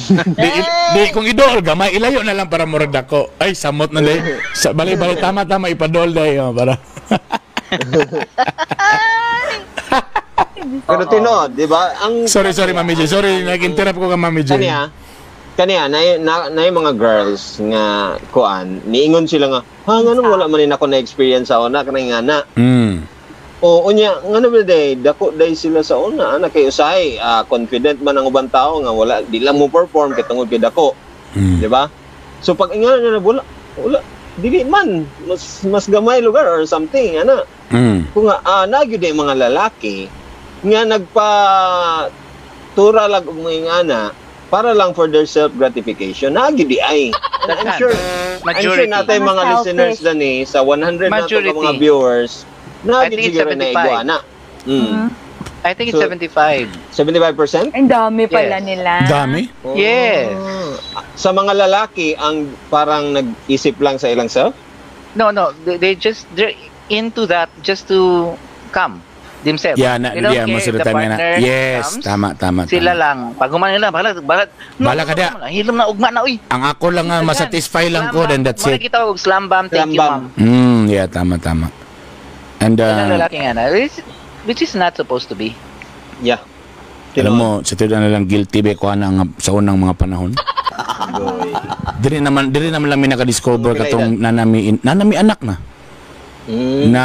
Di kung idol gamay ilayo na lang para murag dako. Ay samot na lay. Sa balay tama ipadol dai para. Pero tinod, di ba? Ang Sorry Mami J. Sorry nag-interrupt ko ka Mami J. Kaniya na yung mga girls nga kuan, niingon sila nga, ngano wala man ako na experience sa una kanang ana. O unya ngano ba day dako day sila sa una ana kay usay confident man ang ubang tao nga wala di lang mo perform kay tungod kay dako. Di ba? So pag ingana na wala dili man mas gamay lugar or something ana. Kung nagyud ay mga lalaki nga nagpa tura lag og mga ana para lang for their self gratification nagyud di ay. I'm sure natin mga listeners dani sa 100 nato ka mga viewers nagyud siguro na iguana. I think it's 75. 75%? Ang dami pala Yes. nila. Dami? Yes. Sa mga lalaki ang parang nag-isip lang sa ilang self? No, they're into that just to come. themselves. Yeah, They don't care if most of the the time nga na. partner Yes, comes, tama. sila lang. Pag human nila, Bahala ka dia. Hilom na, ugma na, uy. Ang ako lang nga masatisfy lang ko, then that's it. Kita og slam bam, thank you, Slam ma'am. Yeah, tama. And, Yan ang lalaki nga na, which is not supposed to be. Yeah. alam mo, sa tuloy na lang guilty ba ko sa unang mga panahon. Boy. Diri naman lang may nakadiscover Okay, katong nanami anak na. Na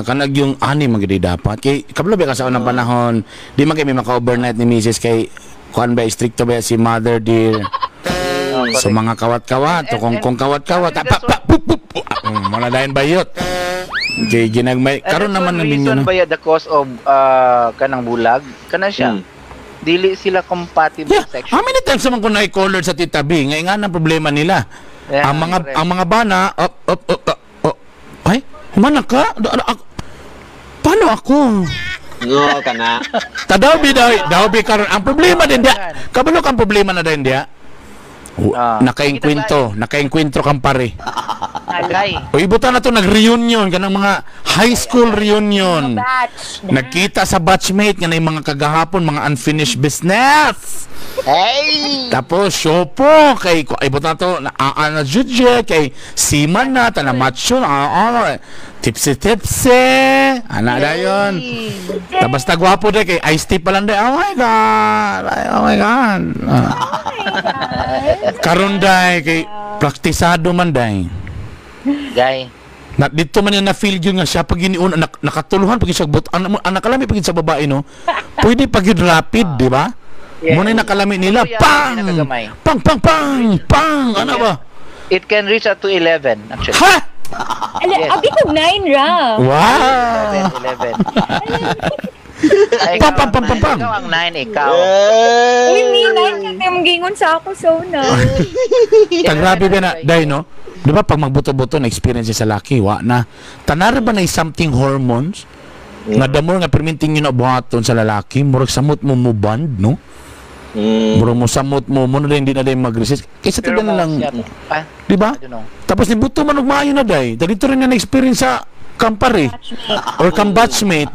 kanag yung ani magidi dapat kay kabalo ba ka sa unang panahon di man kay may maka-overnight ni Mrs. kay kuan ba stricto ba si mother dear. So mga kawat-kawat so, kung kawat-kawat mala dayon bayot. Kay ginagmay karon naman ninyo reason no. ba the cause of kanang bulag kana siya. Dili sila compatible Yeah, sexually. how many times naman ko na-colored sa Tita B? Ngayon nga ang problema nila. Yeah, ang mga bana, ay, humana ka? Paano ako? No, kana. Daw bi karon. Ang problema din dia. Kabalo kang problema na din dia. Nakaengkwentro kang pare. Alay. O ibutan na to nag-reunion kanang mga high school reunion. Batch. Nagkita sa batchmate nga na yung mga kagahapon, mga unfinished business. Hey! Tapos shopo kay ibutan na to na judge kay siman na ta na macho tipsy ana dayon. Tapos tagwapo de kay iced tea pa lang de. Oh my god. Karon day kay praktisado man day. Guy. Na dito man na feel yun nga siya pag iniuna nakatuluhan pag siya anak kalami pag sa babae no. Pwede pag yun rapid, di ba? Yeah. Muna nakalami nila Ito yan, pang pinakagamay. pang ano ba? It can reach up to 11 actually. Ha? Ala, Yes. abi ko 9 ra. Wow. 11. Pam. Ikaw ang 9, ikaw. Uy, ni 9 ka tayo gingon sa ako so na. Grabe ba na dai no? Di ba pag magbuto-buto na experience sa laki wa na tanara ba na something hormones nga damor nga perminting yun na buhaton sa lalaki murag samot mo band no? Murag mo samot mo na hindi na din mag-resist kaysa Pero tignan na lang ah, di ba? I don't know. Tapos ni buto man og maayo na day dito rin na experience sa kampare or kambatchmate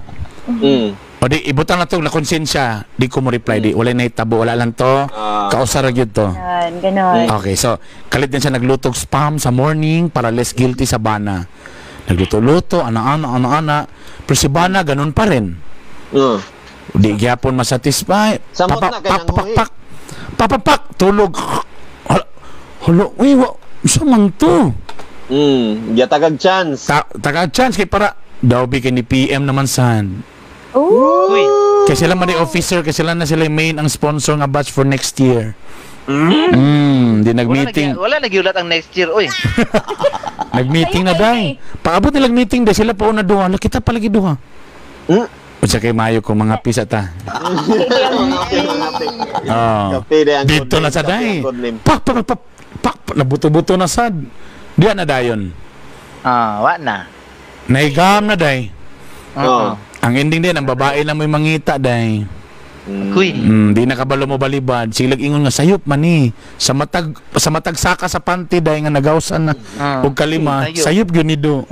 o di ibutan na to na konsensya di ko mo reply di wala na itabo wala lang to kausara gyud to. Yan, ganon. Okay, so kalit din siya naglutog spam sa morning para less guilty sa bana. Nagluto-luto, ana-ana. Pero si bana, ganun pa rin. Di gyapon masatisfy. Samot na kay nang Papapak, tulog. Halo, uy, isa man to. Yatagag chance. Taga-chance kay para daw bi kay ni PM naman san. Uy. Kasi sila man officer, kasi sila na sila yung main ang sponsor nga batch for next year. Di nag-meeting. Wala nagiulat ang next year, oy. Nag-meeting na day. Paabot nilang meeting day sila pa una duha. Nakita palagi duha. O sa kay mayo ko mga pisa ta. Dito na sa day. Pak nabuto-buto na sad. Diya na dayon. Wa na. Naigam na day. Ang ending din ang babae lang may mangita day. Kuy. Di nakabalo mo balibad. Silag ingon nga sayop man ni. Sa matag saka sa panty day nga nagawsan na. Ug kalima, sayop gyud ni do.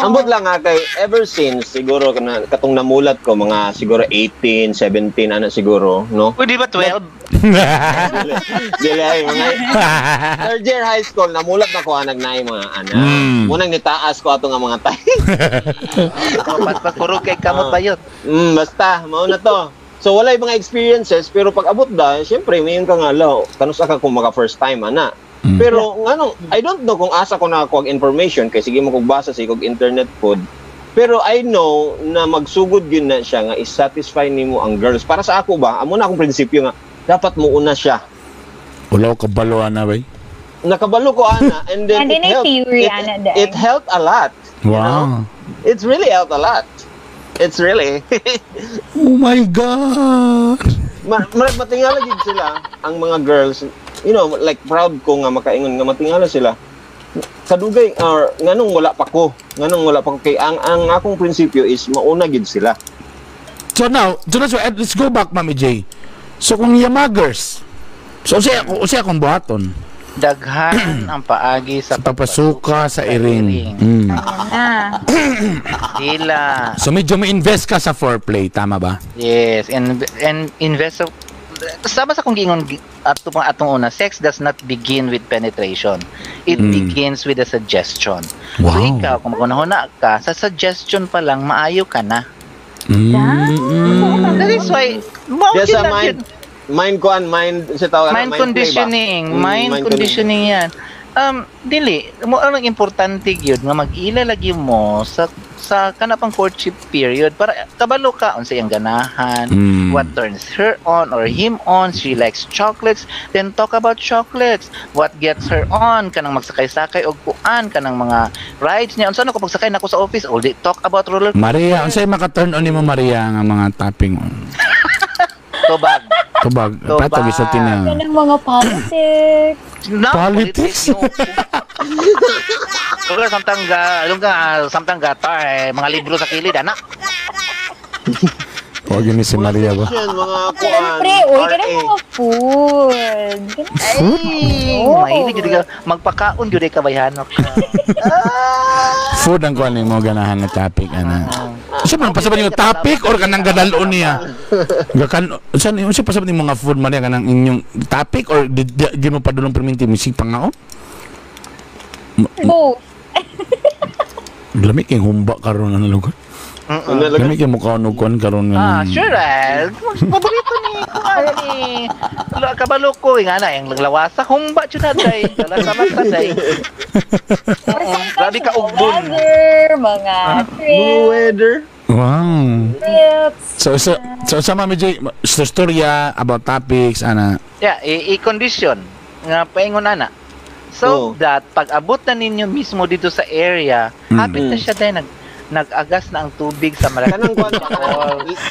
Ambot lang kay ever since siguro katong namulat ko mga siguro 18, 17 ana siguro, no? Uy, di ba 12? Dili ay mga third year high school namulat na ko anag naay mga anak. Munang nitaas ko ato nga mga tay. Pagkurog kay kamot bayot. Basta mao na to. So walay mga experiences pero pag abot da, syempre mayon ka nga law. Kanusa ka kung maka first time ana. Pero ngano, I don't know kung asa ko nakakuha information kay sige mo kog basa sa kog internet pod. Pero I know na magsugod yun na siya nga is-satisfy nimo ang girls. Para sa ako ba, amo na akong prinsipyo nga dapat mo una siya. Wala ko kabalo ana bay. Nakabalo ko ana and then it helped a lot. Wow. You know? It's really helped a lot. It's really. Oh my God. Matingala gid sila ang mga girls. You know, like proud ko nga makaingon nga matingala sila. Kadugay or nganong wala pa ko. Nganong wala pa ko kay ang akong prinsipyo is mauna gid sila. So now, let's go back Mami J. So kung yamagers. So siya akong buhaton. daghan ang paagi sa Pagpasuka sa iring. Na. Dila. So medyo may invest ka sa foreplay, tama ba? Yes, and invest of, sama sa kung giingon atong una, sex does not begin with penetration. It begins with a suggestion. So Wow. ikaw, kung magunahuna ka, sa suggestion pa lang, maayo ka na. That is why, Kaya sa mind sa tawag mind conditioning, mind conditioning yan. Dili, mo ang importante gyud nga mag-ila lagi mo sa kanapang courtship period para kabalo ka unsay ang ganahan, what turns her on or him on. She likes chocolates, then talk about chocolates. What gets her on, kanang magsakay-sakay og kuan, kanang mga rides niya. Unsa na ko pagsakay nako sa office, all day talk about roller coaster. Maria, unsay maka-turn on nimo Maria nga mga topping? Tubag. Tubag. Pato gisulti na. Yan ang mga politics. No, Politics? Kaya samtang gata, mga libro sa kilid, anak. Huwag yun si Maria ba? Mga kuan. Siyempre, uy, ka na mga food. Mahilig yun ka. Magpakaon yun ka bayhanok ka. Food ang kuan mo ganahan na topic ana. Siya man pasaban yung topic or kanang gadalon niya. Gakan saan siya pasaban yung mga food Maria kanang inyong topic or di mo padulong perminti misig pangao? Both. Lamig yung humba karon na lugar. Lamig yung mukha nukuan karon nga. Sure. Paborito ni kuan ni kabalo ko nga na yung laglawasa humba jud naday. Dala sama taday. Grabe ka ugbon. Mga Blue weather. Wow. trips. So sama mi Jay storya about topics ana. Yeah, i-condition nga paingon ana. So that pag abot na ninyo mismo dito sa area, habit na siya dahil nag-agas na ang tubig sa malaki.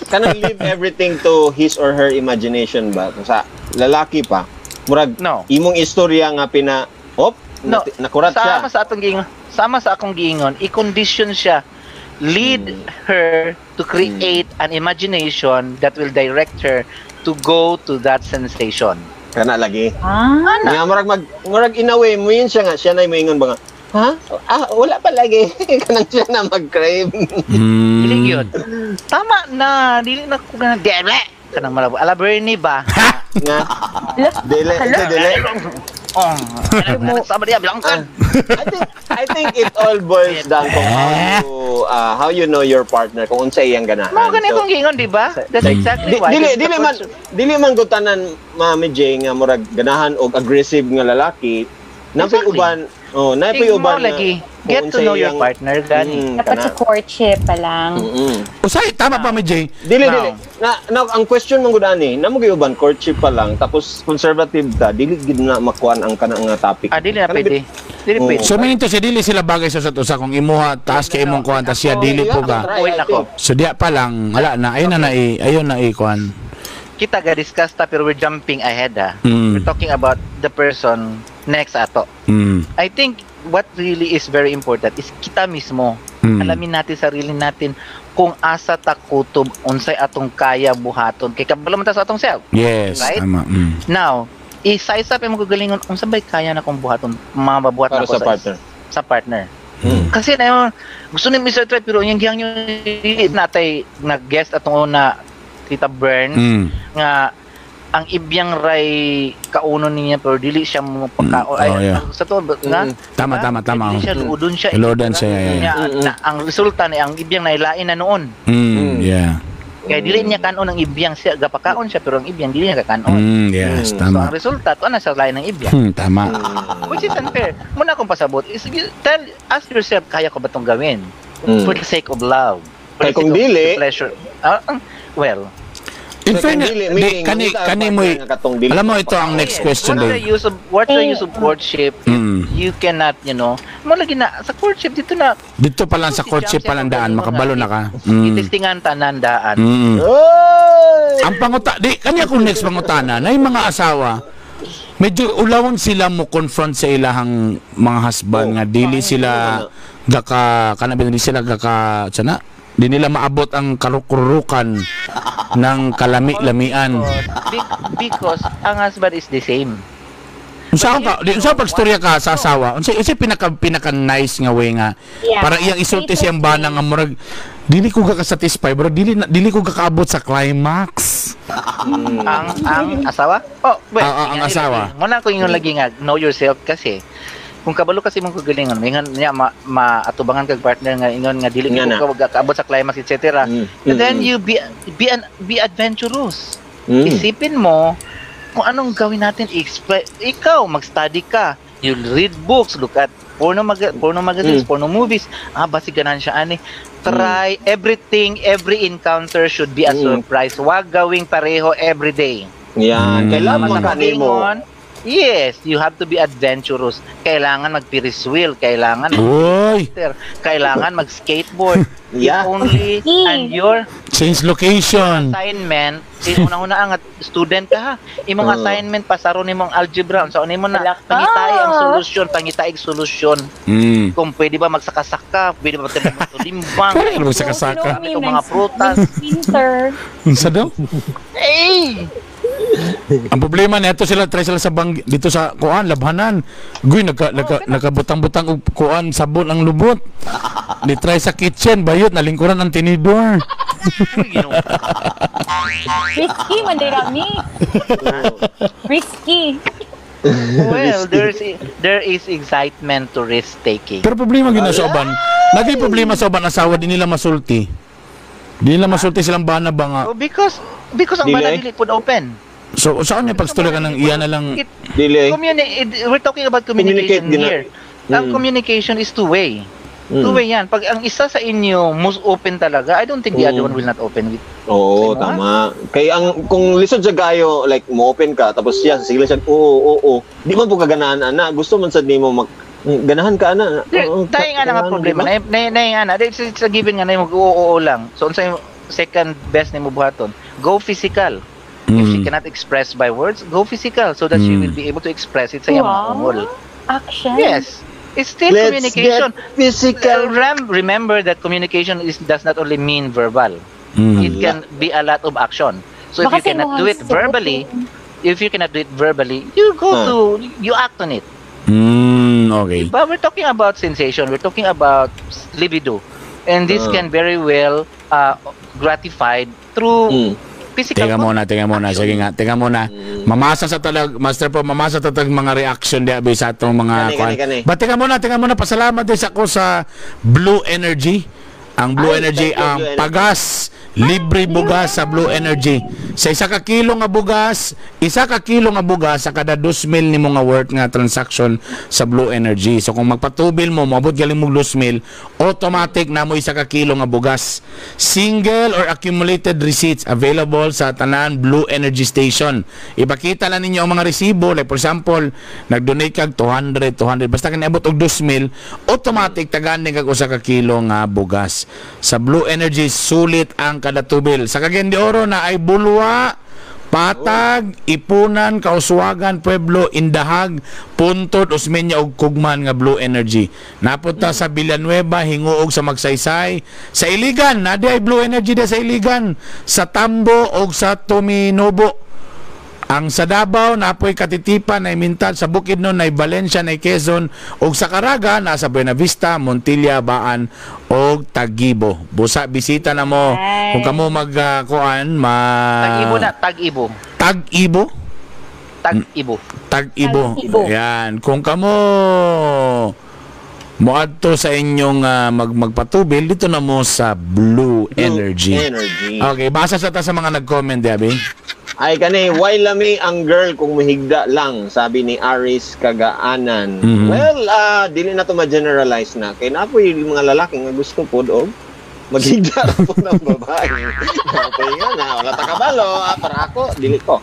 Kanang leave everything to his or her imagination ba? Kung sa lalaki pa, murag imong istorya nga nakurat siya. Sama sa akong giingon, i-condition siya. Lead her to create an imagination that will direct her to go to that sensation. Kana lagi. Nga murag in a way mo yun siya nga, siya na maingon ba nga, wala pa lagi. Kanang siya na mag-crave. Dili yun. Tama na, dili na ko ganang dele. Kanang malabo. Ala Bernie ba? Nga. Dele. Sama dia bilang kan. I think it all boils down to how you know your partner, kung unsa iyang ganahan. Mo gani kung gingon, di ba? That's exactly why. Dili man gutanan Mami J nga murag ganahan og aggressive nga lalaki. Napay uban, napay uban lagi. Get to know your partner gani. Dapat sa courtship pa lang. Usay tama pa mi Jay. Dili. Na ang question mong gudani, namo gyuban courtship pa lang tapos conservative ta, dili gid na makuan ang kanang nga topic. Dili na pwede. Dili pwede. So minito siya dili sila bagay sa usa kung imuha taas kay imong kuan ta siya dili po ga. Wait ako. So diya pa lang wala na ayon na kuan. Kita ga discuss ta pero we're jumping ahead We're talking about the person next ato. I think what really is very important is kita mismo. Alamin natin sarili natin kung asa ta kutob unsay atong kaya buhaton kay kabalo man ta sa atong self. Yes, right? tama. Now, i-size up yung magalingon unsa bay kaya na kong buhaton mababuhat na ko sa partner. Kasi na yun, gusto ni Mr. Tret pero yung giyang yung natay nag-guest atong una Tita Bern nga ang ibyang ray kauno niya pero dili siya mo pagkao sa to nga tama dili siya luodon siya ang resulta ni ang ibyang nailain na noon kaya dili niya kanon ang ibyang siya gapakaon siya pero ang ibyang dili niya kakanon yes so tama ang resulta to na sa lain ng ibyang tama which is unfair muna akong pasabot ask yourself kaya ko ba itong gawin for the sake of love kaya kung dili pleasure well in fairness, kani mo, alam mo ito ang next question din. What's the use of courtship? You cannot, mo lagi na, sa courtship, dito pa lang sa courtship pa lang daan, makabalo na ka. Itistingan tanan daan. Ang kanya kung next pangutana, na yung mga asawa, medyo ulawon sila mo confront sa ilahang mga husband nga, dili sila di nila maabot ang karukurukan ng kalami-lamian. Because ang husband is the same. Unsa ka, unsa pagstorya ka sa asawa? Unsa pinaka nice nga way nga Yeah. para iyang isulti siyang bana nga murag dili ko ka satisfy bro, dili ko kaabot sa climax. ang asawa? Oh, well, ang asawa. Muna ko ingon lagi nga know yourself kasi kung kabalo kasi mong kagalingon, ingon niya maatubangan kag partner nga ingon nga dili ko kaabot sa climax etc. And then you be adventurous. Isipin mo kung anong gawin natin, ikaw mag-study ka, you read books, look at porno magazines, porno movies, basig ganan siya ani. Try everything, every encounter should be a surprise. Wag gawing pareho every day. Yan, kailangan makanimo. Yes, you have to be adventurous. Kailangan mag-Ferris wheel, kailangan kailangan mag-skateboard. Yeah. Only and your change location. Assignment, unang-una ang student ka ha. Imong assignment pasaro nimong algebra, so nimo na pangitaig solusyon. Kung pwede ba magsaka-saka, pwede ba limbang, Pwede magsaka-saka. Itong mga prutas. Winter. Unsa daw? Hey! Ang problema nito sila try sila sa dito sa kuan labhanan. Guy nakabutang-butang og kuan sabon ang lubot. Ni try sa kitchen bayot nalingkuran ang tinidor. Risky man din rami. Risky. Well, there is excitement to risk taking. Pero problema gina sa uban. Nagay problema sa uban asawa di nila masulti. Di nila masulti silang bana ba nga. Oh, because ang bana dili pud open. So saan niya pagstorya ka ng iyan na lang Dili. We're talking about communication here. Ang communication is two-way. Two-way yan. Pag ang isa sa inyo most open talaga, I don't think the other one will not open with. Oo, tama. Kaya kung lisod sa gayo, like mo open ka, tapos siya, sige siya, oo. Di man po kaganaan, ana. Gusto man sa di mo ganahan ka, ana. Tayo nga na nga problema. It's a given nga na yung oo lang. So, sa second best na mo buhaton, go physical. If she cannot express by words, go physical so that she will be able to express it sa iyang ungol. Action. Yes. It's still Let's communication. get physical. Remember that communication does not only mean verbal. It can be a lot of action. So if you cannot do it verbally, you go to, you act on it. Okay. But we're talking about sensation. We're talking about libido. And this can very well gratified through physical. Teka muna. Sige nga. Teka muna. Mamasa sa talag, Master Po, mamasa sa talag mga reaction di abi sa atong mga Kani. But teka muna. Pasalamat din ako sa Blue Energy. Ang Blue Energy, ang pagas, libre bugas sa Blue Energy. Sa isa ka kilo nga bugas sa kada 2,000 ni mga worth nga transaction sa Blue Energy. So kung magpatubil mo, maabot galing mo 2,000, automatic na mo isa ka kilo nga bugas. Single or accumulated receipts available sa tanan Blue Energy Station. Ipakita lang ninyo ang mga resibo. Like for example, nag-donate kag 200, basta ka naabot og 2,000, automatic tagaan ni kag usa ka kilo nga bugas. Sa Blue Energy, sulit ang kada tubil. Sa Cagayan de Oro na ay Bulwa, Patag, Ipunan, Kauswagan, Pueblo, Indahag, Puntod, Osmeña ug Kugman nga Blue Energy. Napunta sa Villanueva, Hinguog sa Magsaysay, sa Iligan, na di ay Blue Energy da sa Iligan, sa Tambo ug sa Tominobo. Ang sa Davao napoy Katitipan, na Mintal, sa Bukidnon, na Valencia, na Quezon, ug sa Caraga nasa Buenavista, Montilla, Baan ug Tagibo. Busa bisita na mo kung kamo magkuan Tagibo. Yan, kung kamo moadto sa inyong magpatubil dito na mo sa Blue Energy. Okay, basa sa ta sa mga nag-comment diabi. Ay kani, why lami ang girl kung mahigda lang, sabi ni Aris Kagaanan. Well, dili na to ma-generalize na. Kaya na po yung mga lalaki nga gusto po og maghigda po ng babae. Okay nga na, wala ta kabalo, para ako, dili ko.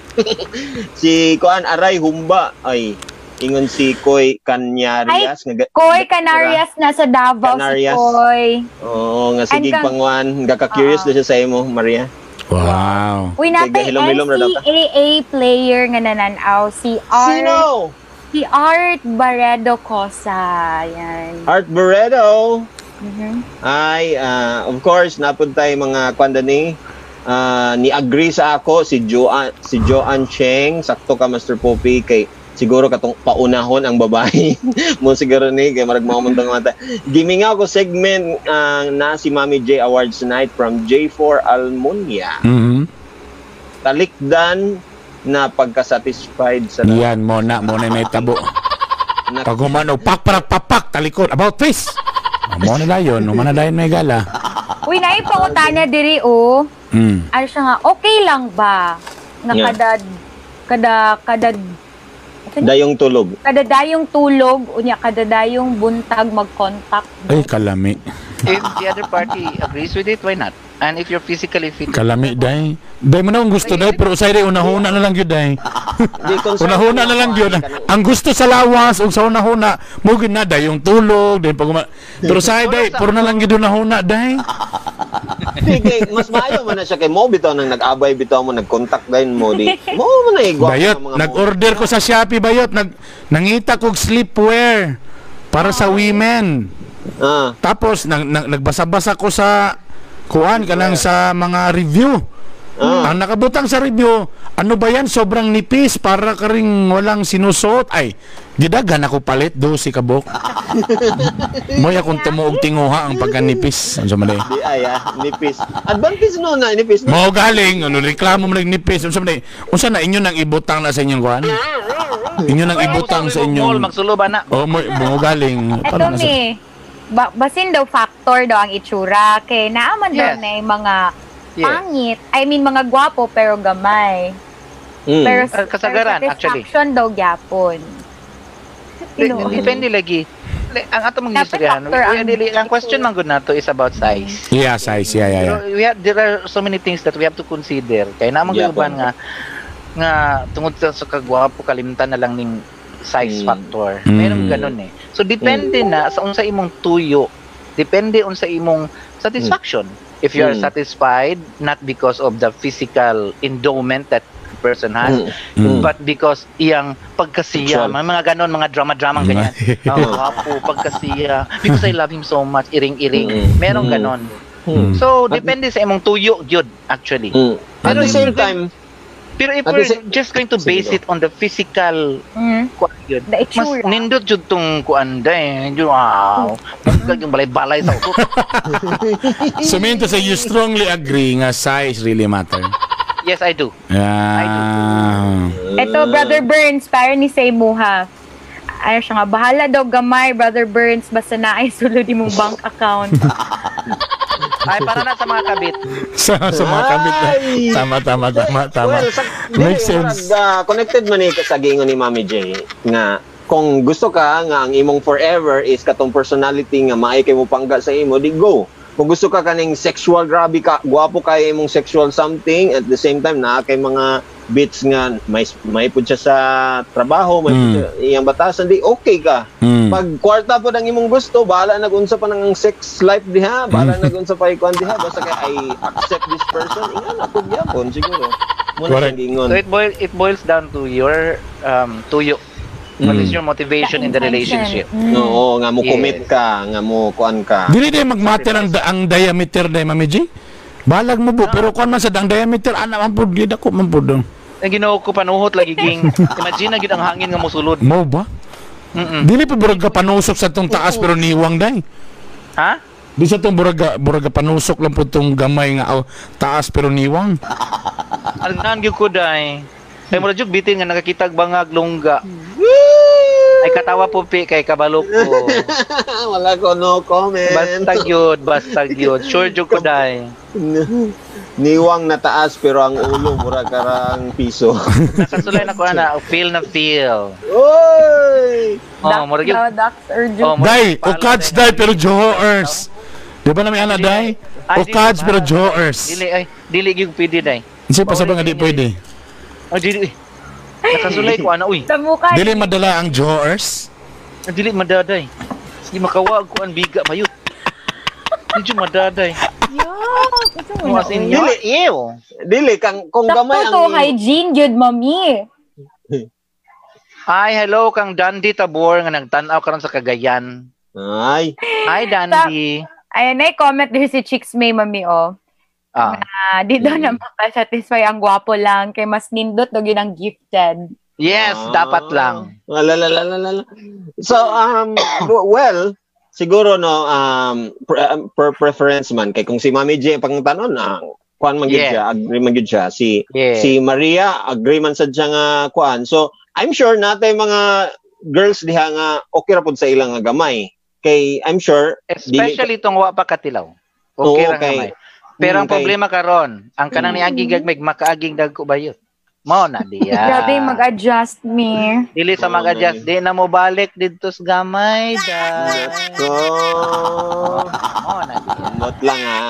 Si Kuan Aray Humba, ay ingon si Koy Canarias. Koy Canarias na sa Davao. Canarias. Si Koy. Oo, nga sigig pangwan. Gaka-curious na siya sa imo, Maria. Wow. Uy, natay NCAA player nga nananaw. Si Art Barredo Cosa. Yan. Art Barredo. Ay, of course, napuntay mga kwanda ni ni agree sa ako si Joanne Cheng, sakto ka Master Poppy kay siguro katong paunahon ang babae mo siguro ni kay marag mao man tong mata. Gimingaw ko segment na si Mami J Awards Night from J4 Almunia. Talikdan na pagka-satisfied sa Yan mo na may tabo. Pag humano, papak, talikod, about face. Mo na dayon, may gala. Uy, naipangutana diri ano siya nga, okay lang ba? Nga kadad dayong tulog. Kadadayong tulog, unya kadadayong buntag mag-contact. Ay, kalami. If the other party agrees with it, why not? And if you're physically fit, Kalami, day. Day mo na ang gusto, day. Pero usay, day, unahuna na lang yun, day. Unahuna na lang yun. Ang gusto sa lawas, o sa unahuna, mugin na, day, yung tulog, day, pero say, day, puro na lang yun unahuna, day. Sige, mas maayo man na siya kay mo bitaw nang nag-abay bitaw mo nag-contact din mo di. Mo man na igwa. Bayot, nag-order ko sa Shopee, bayot, nangita kog sleepwear para sa women. Tapos nagbasa-basa ko sa kuan kanang sa mga review. Ang nakabutang sa review, ano ba yan? Sobrang nipis para ka ring walang sinusot. Ay, gidagan ako palit do si kabok. Moy akong tumuog tinguha ang pagkanipis. Ano sa mali? Di ay nipis. Advantage no na nipis. Mo galing, ano reklamo mo lang nipis. Ano sa mali? Unsa na inyo nang ibutang na sa inyong kuan? Inyo nang ibutang sa inyong magsuluban na. Oh, mo galing. Eto mi. Basin daw factor daw ang itsura kay naaman daw na yung mga pangit. I mean mga gwapo pero gamay. Pero kasagaran actually. Satisfaction daw gyapon. Depende lagi. Ang ato mong istoryahan. Ang question man gud nato is about size. Yeah, size. Yeah. There are so many things that we have to consider. Kay namang uban nga tungod sa kagwapo kalimtan na lang ning size factor. Mayroong ganun eh. So depende na sa unsa imong tuyo. Depende unsa imong satisfaction. If you are satisfied not because of the physical endowment that person has, but because iyang pagkasiya, mga ganon, mga drama ganyan. Wapo, pagkasiya, because I love him so much, iring-iring. Merong ganon. So depende sa imong tuyo gyud actually. At the same time, pero if we're just going to base it on the physical kuan yun, mas nindot jud tong kuan day. Wow. Yung balay-balay sa utot. So mean to say you strongly agree nga size really matter. Yes, I do. Ito, Brother Burns, para ni Seymuha. Ano siya nga, bahala daw gamay, Brother Burns, basta na ay sulod mong bank account. Ay, para na sa mga kabit. sa mga kabit. Tama. Well, makes sense. Connected man sa gingon ni Mami J nga kung gusto ka nga ang imong forever is katong personality nga maay kay mo pangga sa imo, di go. Kung gusto ka kaning sexual, grabe ka, guwapo kay imong sexual something, at the same time na kay mga bits nga may pud siya sa trabaho, may pud siya iyang batasan, di okay ka. Pag kwarta po ang imong gusto, bahala nagunsa pa ng sex life diha, bahala nagunsa pa ikuan diha, basta kay I accept this person, ingon na pud gyapon siguro. Muna gingon. So it boils down to your tuyo. What is your motivation in the relationship? Oo, nga mo commit ka, nga mo kuan ka. Dili day magmatter ang diameter day, Mami G. Balag mo po, pero kuan man sa ang diameter ana man pud gid ako man pud. Ang Ginoo ko panuhot lagi ging. Imagine na gid ang hangin nga mosulod. Mo ba? Dili pa burag ka panusok sa tong taas pero niwang day. Ha? Di sa tong burag panusok lang pud tong gamay nga taas pero niwang. Alnan gyud ko day. Kay mura jud bitin nga nakakitag bangag lungga. Ay katawa po kay kabalo ko. Wala ko no comment. Basta gyud. Sure jud ko day. Niwang na taas pero ang ulo mura karang piso. Nasa sulay na ko ana, feel. Oy! Mura gyud. Day, ukads day pero Johors. Di ba na may ana day? Ukads pero Johors. Dili gyud pwede day. Kasi pa sabang nga di pwede. Dili. Nakasulay ko ana uy. Dili madala ang Johors. Dili madaday. Di makawag ko ang biga mayut. Dili madaday. Dili kung gamay ang sakto hygiene jud mami. Ay hello kang Dandy Tabor nga nagtan-aw karon sa Cagayan. Ay Dandy. Ayan na comment din si Chicks May mami di daw na makasatisfy ang gwapo lang kay mas nindot daw yun ang gifted. Yes, dapat lang. Lalalala. So, well, siguro no, per preference man kay kung si Mami J pang tanon kuan man gyud siya, agree man gyud siya. Si Maria agree man sad siya nga kuan. So, I'm sure natay mga girls diha nga okay ra pud sa ilang nga gamay. Kay I'm sure especially tong wa pa katilaw. Okay ra gamay. Pero ang problema karon, ang kanang niagi gagmay makaaging dagko bayot. Mao na diya. Grabe mag-adjust me. Dili sa mag-adjust, di na mo balik dito sa gamay da. Mao na diya.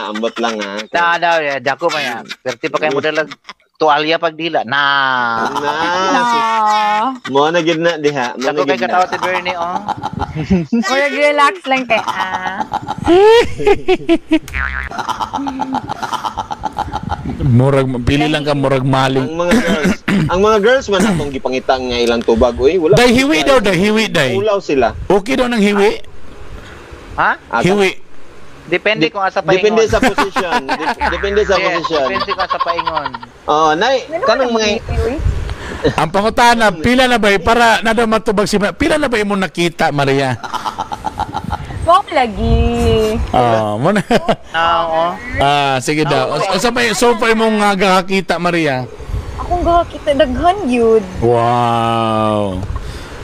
Ambot lang ha. Da dako pa yan. Perti pa kay model tuwalya pag dila. Mo na gid na diha. Dako kay katawa si Bernie Murag relax lang kay Murag pili lang ka murag maling. Ang mga girls man atong gipangitang nga ilang tubag wala. Dai hiwi daw, hiwi dai. Ulaw sila. Okay daw nang hiwi. Ha? Hiwi. Depende kung asa paingon. Depende sa position. Depende sa position. Depende kung asa paingon. Nay, kanang mga ang pangutana, pila na ba para nada matubag si pila na ba imong nakita, Maria? Wow, lagi. Mo na. Sige daw. Sa may so far imong gakakita, Maria? Akong gakakita daghan yun. Wow.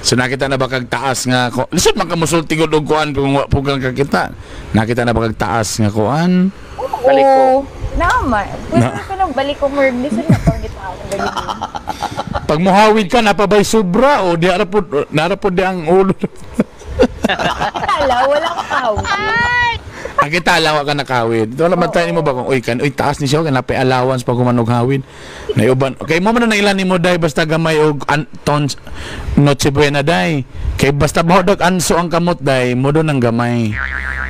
So nakita na ba kag taas nga ko? Lisod man ka musulti gud og kuan kung kang kakita. Nakita na ba kag taas nga kuan? Balik ko. Naman. Pwede ko nang balik ko more lisod na pang gitaw. Pag muhawid ka napabay sobra o di narapod di ang ulo. Wala ko kahawid. Ang kita alawa ka nakawid. Ito naman tayo mo ba kung taas ni siya kanapay allowance pag kumanog hawid. Naiuban. Okay mo man na ilan nimo dai basta gamay og tons noche buena dai. Kay basta bahod anso ang kamot dai mo do nang gamay.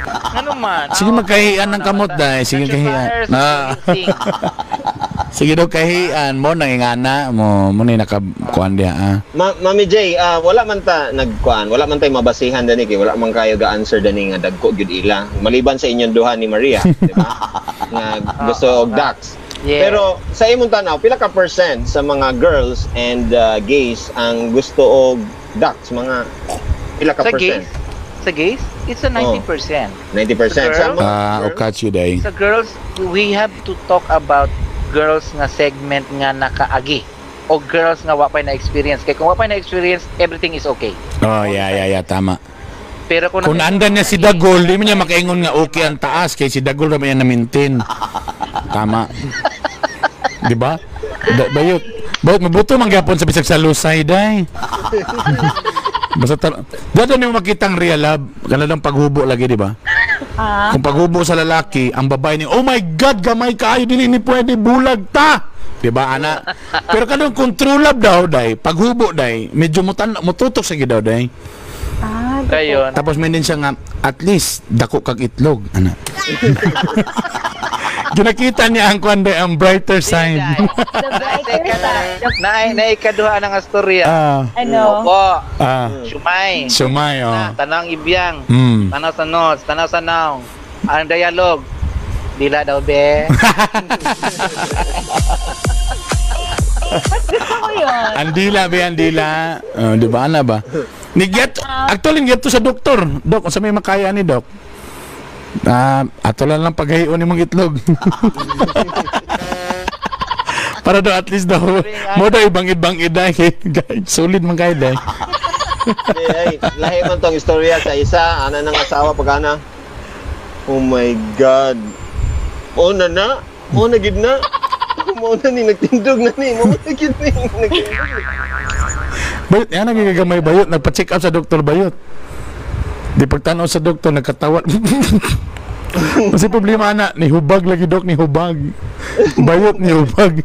Ano man? Sige magkahian ng kamot dai. Sige kahian. Sige daw kahian mo nangingana mo ni nakakuan dia. Mami J, wala man ta nagkuan, wala man tay mabasihan dani kay wala man kayo ga-answer dani nga dagko gyud ila. Maliban sa inyong duha ni Maria, di ba? Nga gusto og ducks. Yeah. Pero sa imong tanaw, pila ka percent sa mga girls and gays ang gusto og ducks, mga pila ka percent? Sa gays, it's a 90%. 90%. O catch you day. Sa girls, we have to talk about girls nga segment nga nakaagi o girls nga wapay na experience. Kaya kung wapay na experience, everything is okay. Oh, yeah, tama. Pero kung andan niya si Dagol, di mo niya makaingon nga okay ang taas kay si Dagol naman yan na-maintain. Tama. Di ba? Bayot mabuto manggapon sa bisag sa lusay day. Basta dado niyo makitang real love, kanang paghubo lagi, di ba? Kung paghubo sa lalaki, ang babae ni, oh my God, gamay kaayo dili ni pwede bulag ta. Di ba, ana? Pero kanang control love daw day, paghubo day, medyo mututok sa gidaw day. Kayon. Tapos may din siya nga, at least dako kag itlog, ana. Ginakita niya ang kuan day, ang brighter side. The brighter side. Naikaduha ng astorya. Ano? Opo. Sumay, tanang ibyang. Tanaw sa nos, tanaw sa naw. Ang dialogue. Dila daw be. Gusto ko yun. Andila be, andila. Di ba, ana ba? Actually, get to sa doktor. Dok, sa may makaya ni Dok. Ato lang paghahion ni mong itlog. Para daw at least daw mo daw ibangid-bangid dahil solid man kayo dahil. Lahi man tong istorya sa isa, ana nang asawa pagana. Oh my God. O na gid na. Mo na ni nagtindog na ni, mo na gid ni. Bayot, yan nagigamay bayot, nagpa-check up sa doktor bayot. Di pagtanaw sa doktor, nagkatawa. Kasi problema na, ni hubag lagi dok, ni hubag. Bayot ni hubag.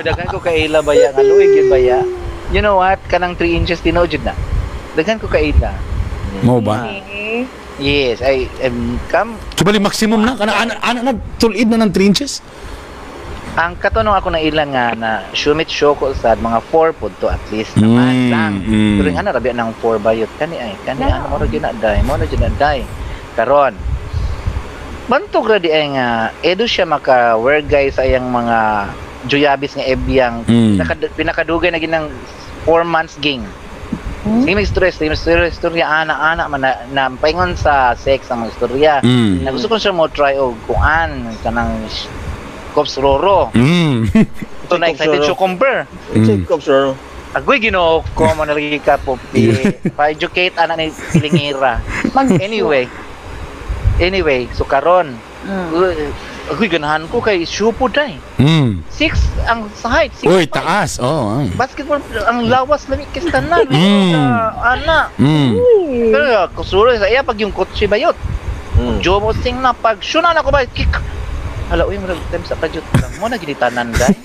Daghan ko kaila baya, nga luig yun baya. You know what? Kanang 3 inches tinojud na. Daghan ko kaila. Mo ba? Yes, I come. Subali maximum na, kana ana tulid na ng 3 inches. Ang katanong ako na ilan nga na shumit shoko sad mga 4 pod to at least naman lang. Pero nga rabi ng 4 bayot kani ano mo ra gyud na day, mo na gyud na day. Karon Bantog ra di ay nga edo siya maka-wear guys sa iyang mga joyabis nga ebyang pinakadugay na ginang 4 months ging. Sige stress, istorya ana man na paingon sa sex ang mga istorya. Na gusto ko siya mo try og kuan kanang Cops Roro. Ito na excited cucumber. Cops Roro. Agoy Ginoo ko mo nalagi ka po pa-educate ana ni Pilingira. Anyway, so karon agoy ganahan ko kay Shupo day. 6 ang sa height. Uy, taas. Basketball ang lawas lami kistanan. Ana. Pero kusuro sa iya pag yung kotse bayot. Jomo sing na pag shuna na ko ba kick. Hala, uy, mo time sa kajut lang. Mo na ginitanan day.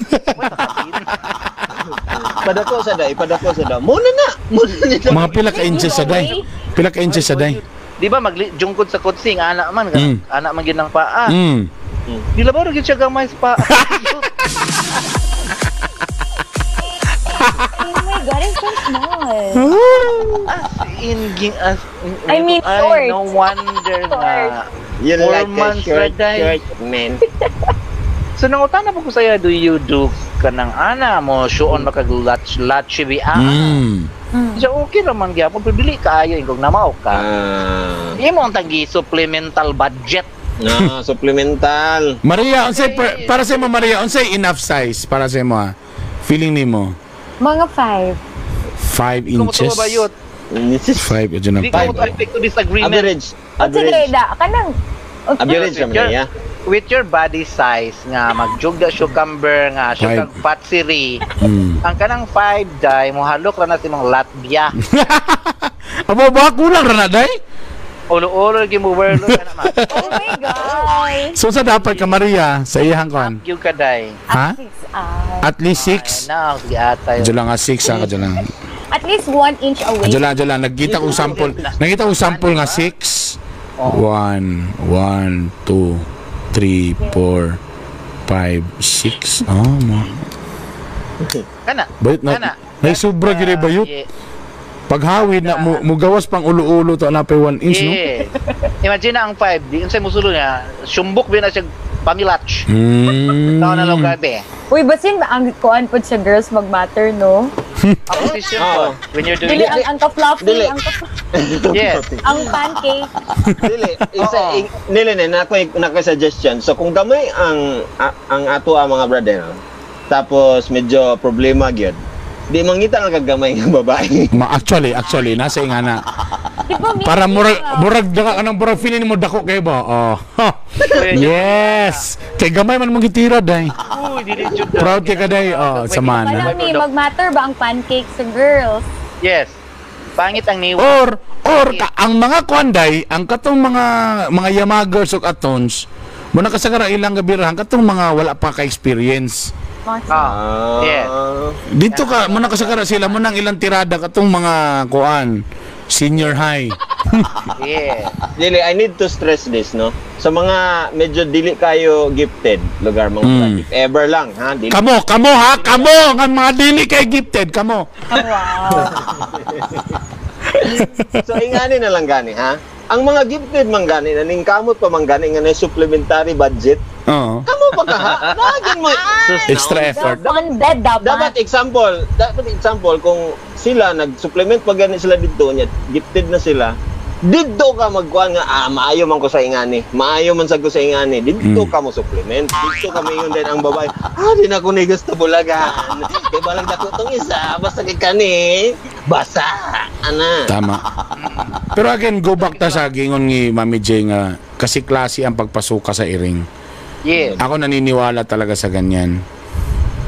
Padako sa day. Muna na. Mga pila ka inches sa day. Pila ka inches sa day. Di ba magjungkod sa kotsing anak man anak man ginang paa. Di labaw gyud siya gamay sa paa. Oh my God, it's so small. I mean, short. No wonder na. You 4 like months the na day. short, man. So nangutan na po ko saya, do you do kanang ana mo shoon makaglatch bi So okay naman gyapon pero dili kaayo ingog namaw ka. Imo ang tagi supplemental budget. Supplemental. Maria, unsay para sa mo Maria, unsay enough size para sa mo? Feeling nimo? Mga 5. 5 inches. Kumusta ba bayot? 5 adyo na Di ko 5. affect to disagreement. Average. Kanang Average naman niya. With your body size nga magjugda cucumber nga siya kag patsiri. Ang kanang 5 day mo halok ra na si mga Latvia. Aba ba kulang ra na day? Ulo-ulo gi mo werlo kana ma. Oh my God. So sa dapat ka Maria sa iyang kon? Yung kaday. Ha? At least 6. Na sige ata. Adyo lang nga 6 adyo lang. At least 1 inch away. Adyo lang. Nagkita kong sample. Nakita kong sample nga 6. 1, 2, 3, 4, 5, 6. Kana. Bayot na. Naisubra gire bayot. Paghawid na mugawas pang ulo-ulo to na pa 1 inch no. Imagine na ang 5, di unsay musulo niya, sumbok bi na siya pamilatch. Tao na lang gabi. Uy, basin ang kuan po sa girls mag-matter, no? Ang position ko, when you're doing Dili ang ka-fluffy, Dili. yes. ang pancake. Dili na ako suggestion. So kung gamay ang ato ang mga brother, tapos medyo problema gyud. Di mangita nga kagamay nga babae. Actually nasa ingana. Diba, Para murag daka kanang murag feeling mo dako kay ba? Yes. Kay gamay man mong gitira day. Uy, dili jud. Proud kay ka day. Samana. Parang mag-matter ba ang pancake sa girls? Yes. Pangit ang niwa. Or ang mga kwanday, ang katong mga yamagers ug atons, mo nakasagara ilang gabirahan katong mga wala pa ka experience. Yes. Dito ka mo nakasagara sila mo nang ilang tirada katong mga kuan senior high. Yeah. Dili, I need to stress this, no? Sa mga medyo dili kayo gifted lugar mga if ever lang, ha? Dili. Kamo nga mga dili kay gifted kamo. Wow. So ingani na lang gani, ha? Ang mga gifted man gani naning kamot pa man gani nga na supplementary budget. Oo. Kamo pa ka ha? Lagyan mo Extra effort. Funded dapat example kung sila nag-supplement pag gani sila dito nya gifted na sila. Dito ka magkuhan nga maayo man ko sa ingani. Maayo man sad ko sa ingani. Dito ka mo supplement. Dito ka mayon din ang babae. Di na ko ni gusto bulagan. Kay balang dako tong isa basta kay kani basa ana. Tama. Pero again, go back ta sa gingon ni Mami J nga kasi klase ang pagpasuka sa iring. Yeah. Ako naniniwala talaga sa ganyan.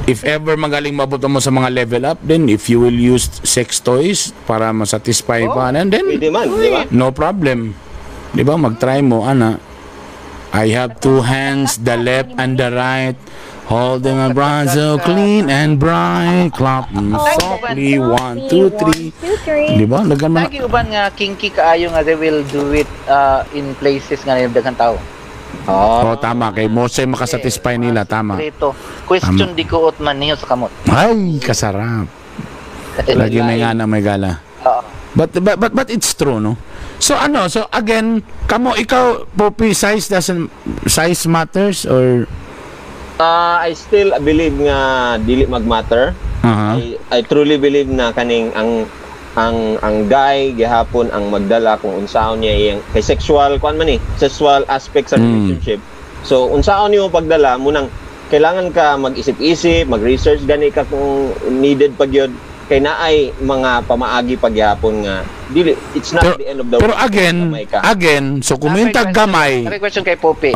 If ever magaling mabuto mo sa mga level up, then if you will use sex toys para masatisfy pa, and then Pwede man, di ba? no problem. Di ba? Mag-try mo, ana. I have 2 hands, the left and the right. Holding my bra so clean and bright. Clap softly. 1, 2, 3. Di ba? Lagan mo na. Lagi uban nga kinky kaayo nga they will do it in places nga nilabdagan tao. Oh, tama. Kay Mose makasatisfy nila. Tama. Ito, question di ko ut man niyo sa kamot. Ay, kasarap. Lagi may gana, may gala. But it's true, no? So so again, ikaw Poppy, size matters or I still believe nga dili magmatter. I truly believe na kaning ang guy gihapon ang magdala kung unsaon niya iyang kay sexual sexual aspect sa relationship. So unsaon niyo pagdala mo nang kailangan ka mag-isip-isip, mag-research gani ka kung needed pag yun. Kay naay mga pamaagi pagyapon nga dili, it's not the end of the pero world. again so kumintag gamay. Question kay Poppy.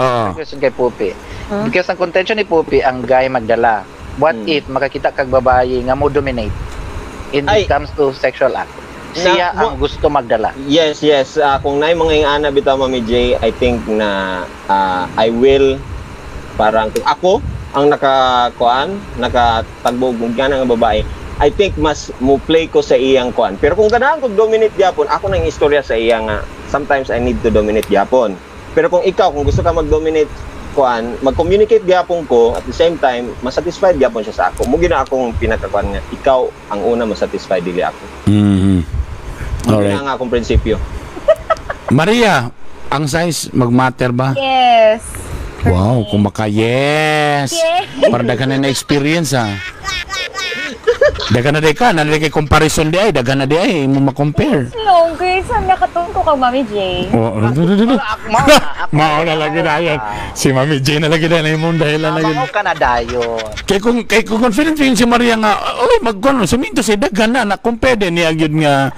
Because ang contention ni Poppy ang guy magdala. What if makakita kag babae nga mo dominate in it comes to sexual act? Siya ang gusto magdala. Yes. Kung naay mga ingana bitaw Mami J, I think na I will parang kung ako ang nakatagbog nga nga babae, I think mas mo play ko sa iyang kuan. Pero kung ganahan ko dominate gyapon, ako nang istorya sa iya nga sometimes I need to dominate gyapon. Pero kung ikaw kung gusto ka mag-dominate kuan, mag-communicate gyapon ko at the same time masatisfied gyapon siya sa ako. Mo gina akong pinakakuan nga ikaw ang una masatisfied dili ako. Alright. Ang akong prinsipyo. Maria, ang size magmatter ba? Yes. Wow, kung yes. Para daghan na experience Dagan na ka, nalagay comparison di ay, dagan na di ay, mo ma-compare. No, guys, saan nakatungko ka, Mami J? Mao na lagi na yan. Si Mami J na lagi na yung dahilan lagi. Mao ka na dayon. Kay kung confident yun si Maria nga, oy, magkano, suminto si dagan na compare din niya yun nga,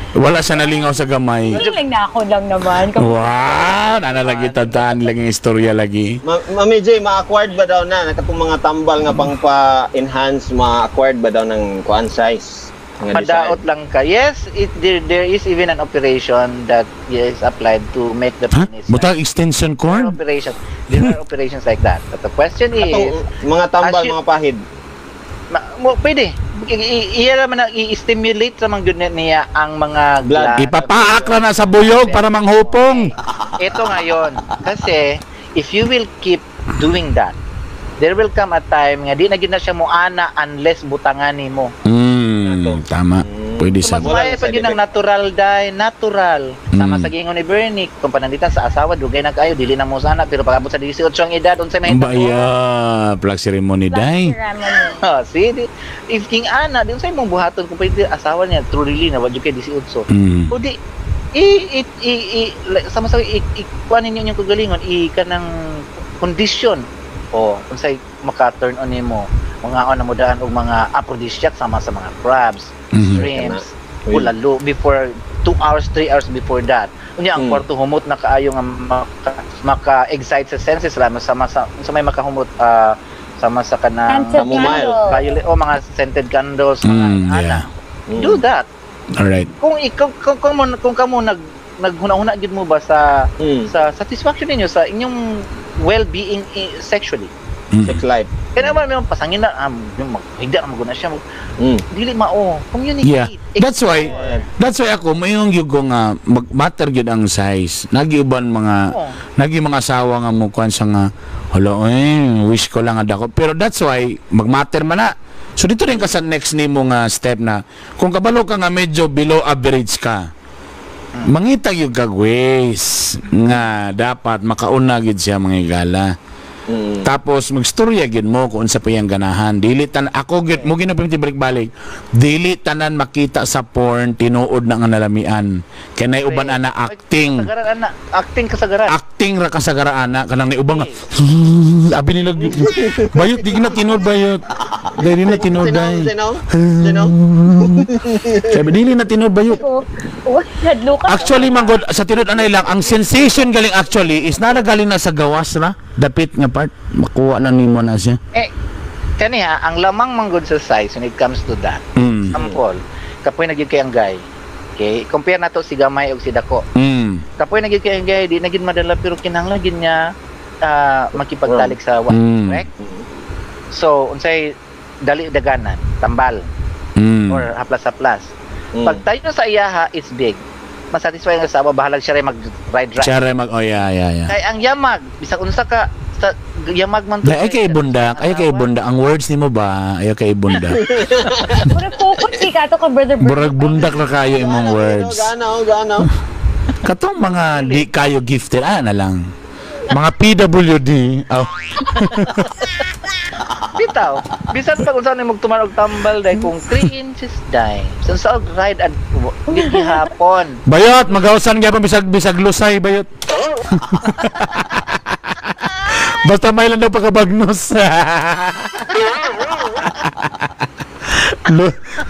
wala siya nalingaw sa gamay. Lang na ako lang naman. Wow, nalagi tandaan lagi istorya lagi. Mami J, ma-acquired ba daw na nakatong mga tambal nga pang pa-enhance, ma-acquired ba daw ng kuan size? Padaot lang ka. Yes, there is even an operation that is applied to make the penis. Butang extension cord? There are operations like that. But the question is, mga tambal, mga pahid. Pwede. Iya naman na i-stimulate sa mga ganyan niya ang mga blood. Ipapaak na sa buyog para manghupong. Ito ngayon. Kasi, if you will keep doing that, there will come a time nga di na gina siya mo ana unless butangan ni mo. Tama. Pwede sa Mas pag yun ang natural natural. Sama sa gingon ni Bernie, kung pananditan sa asawa, dugay na kayo, dili na mo sana, pero pag-abot sa 18 ang edad, unsay mahitabo. Flag ceremony day. See, if King Ana, di unsay mong buhaton kung pwede asawa niya, truly na, wadyo kay 18. O di, sama-sama, ikuanin niyo yung kagalingon, kanang condition, unsay maka-turn on mo, mga mo daan o mga aphrodisiac sama sa mga crabs, shrimps, ulalo before 2 hours, 3 hours before that. Unya ang kwarto humot na kaayo nga maka-excite sa senses lang sa may makahumot sama sa kanang violet o mga scented candles, mga do that. All right. Kung kamo naghuna-huna gid mo ba sa satisfaction ninyo sa inyong well-being sexually. Sex life. Kaya naman may pasangin na higda na maguna siya. Dili communicate. That's why ako mayong yugo nga matter gyud ang size. Nagiuban mga asawa nga mo kuan sa nga hala wish ko lang adako. Pero that's why magmatter man na. So dito rin ka sa next nimo nga step na kung kabalo ka nga medyo below average ka. Mangita gyud kag ways nga dapat makauna gyud siya mga igala. Tapos magstorya gid mo kung unsa pa yang ganahan. Dili tan ako gid mo ginapimti balik-balik. Dili tanan makita sa porn tinuod na nga nalamian. Kay nay uban ana acting. Acting ra kasagaran ana kanang nay uban nga abi nila bayot di na tinuod bayot. Dili na tinuod day. Sabi dili na tinuod bayot. Actually manggod sa tinuod anay lang ang sensation galing actually is galing na sa gawas ra. Dapit nga part makuha na nimo na siya. Kaniya ang lamang manggod sa size when it comes to that. Sample, kapoy nagid kay ang guy. Okay, compare nato si gamay ug si dako. Kapoy nagid kay ang guy, di nagid madala pero kinahanglan gid niya makipagtalik sa correct? So, unsay dali daganan, tambal. Or haplas-haplas. Pag tayo sa iyaha, it's big. Masatisfy nga sa bahalag siya rin mag-ride. Siya rin yeah. Kaya ang yamag, bisag unsa ka sa yamag man to. Ay kay bundak. Ang words nimo ba? Ay kay bundak. Murag focus ka to ka brother. Burag bundak ra kayo imong words. Gana. Katong mga di kayo gifted, na lang. Mga PWD. Oh. Bitaw, bisan pa kung saan mo tumarog tambal dahil kung 3 inches dahil. Sa ride at di hapon. Bayot, magawasan nga pa bisag lusay, bayot. Basta may lang daw pagkabagnos.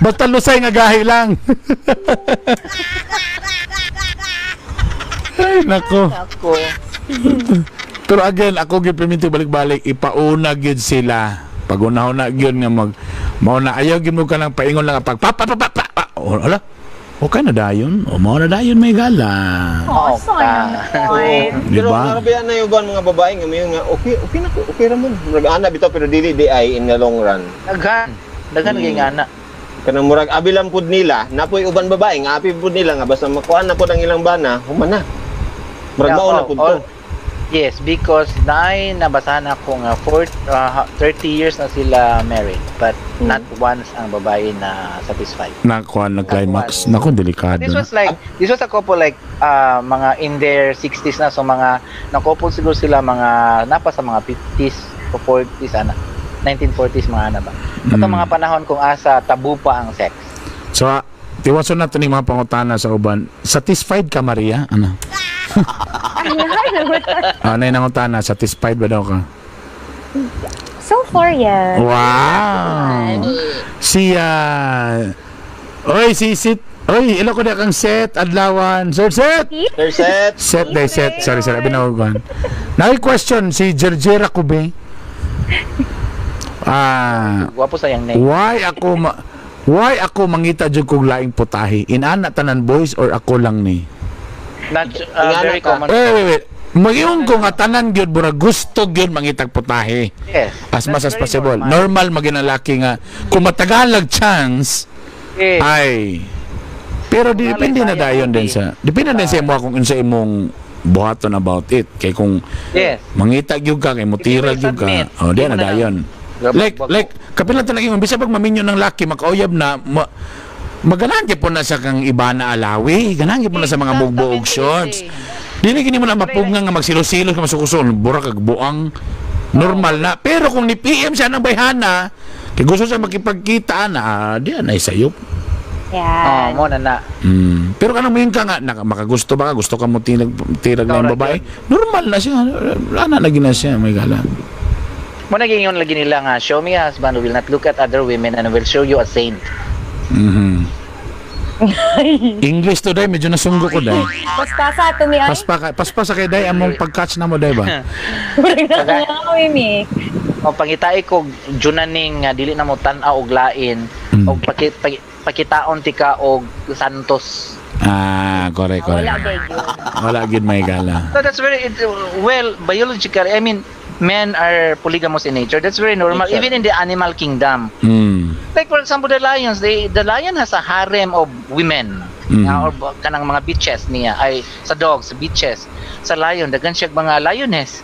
Basta lusay nga gahi lang. Ay, nako. Ako. Pero again, ako gyud permito balik-balik ipauna gyud sila. Pag una-una gyud nga mauna ayaw gyud mo kanang paingon lang pag ala. Okay na dayon. O mao na dayon may gala. Oh, sayang naman. Pero Diba? narabayan na yung mga babae nga mayon nga okay na ko, okay ra man. Murag ana bitaw pero dili di ay in the long run. Daghan kay ngana. Kanang murag abilang pud nila, napoy uban babae nga api pud nila nga basta makuha na pud ang ilang bana, human na. Murag mao na pud to. Yes, because nabasahan ako nga 30 years na sila married, but not once ang babae na satisfied. Nakuha na climax. Nako delikado. This was a couple like mga in their 60s na, so mga na-couple siguro sila mga napa sa mga 50s o 40s 1940s mga ba. Ito mga panahon kung asa tabu pa ang sex. So, tiwason natin yung mga pangutana sa uban. Satisfied ka, Maria? Ano? Ano yung nangutana? Satisfied ba daw ka? So far, yes. Wow! Oy, ilo ko na kang set, adlawan. Sir, set! Third set. Set. Sorry, binawagan. Question, si Jerjera Kube. Wapo sayang name. Why ako mangita jud kog laing putahe? Inana tanan boys or ako lang ni? Not very common. Wait. Mag-iong ko nga tanan gyud mura gusto gyud mangitag putahe. Yes. As much as That's very possible. Normal maginalaki nga kung matagalag chance Yes. ay pero depende na dayon din sa imo kung unsa imong buhaton about it. Kay kung Yes. mangita gyud ka kay mutira gyud ka. Oh, di na dayon. Like kapilan talaga yung bisa pag maminyo ng laki makauyab na maganahan gyud po na sa kang iba na alawi, ganahan gyud po na sa mga mugbuog shorts. Dili gini mo na mapugngan nga magsilos-silos ka masukuson, bura kag buang normal na. Pero kung ni PM siya ng bayhana, kay gusto siya makipagkita na, di na isayop. Yeah. Mo na. Pero kanang mayon ka nga makagusto ba ka, gusto ka mo tirag na yung babae, normal na siya. Ana lagi na siya, may gala. Mo naging lagi nila nga, show me a husband who will not look at other women and will show you a saint. English today medyo nasunggo ko dai. Paspasa to mi ay. Paspasa kay dai among pag-catch na mo dai ba? O pangitaay ko junaning nga dili na mo tan-aw og lain og pakitaon ti ka og santos. Correct. Wala gid may gala. So that's very biologically, I mean, men are polygamous in nature. That's very normal, even in the animal kingdom. Like for example, the lions, the lion has a harem of women. Or kanang mga bitches niya ay sa dogs, bitches. Sa lion, daghan siya mga lioness.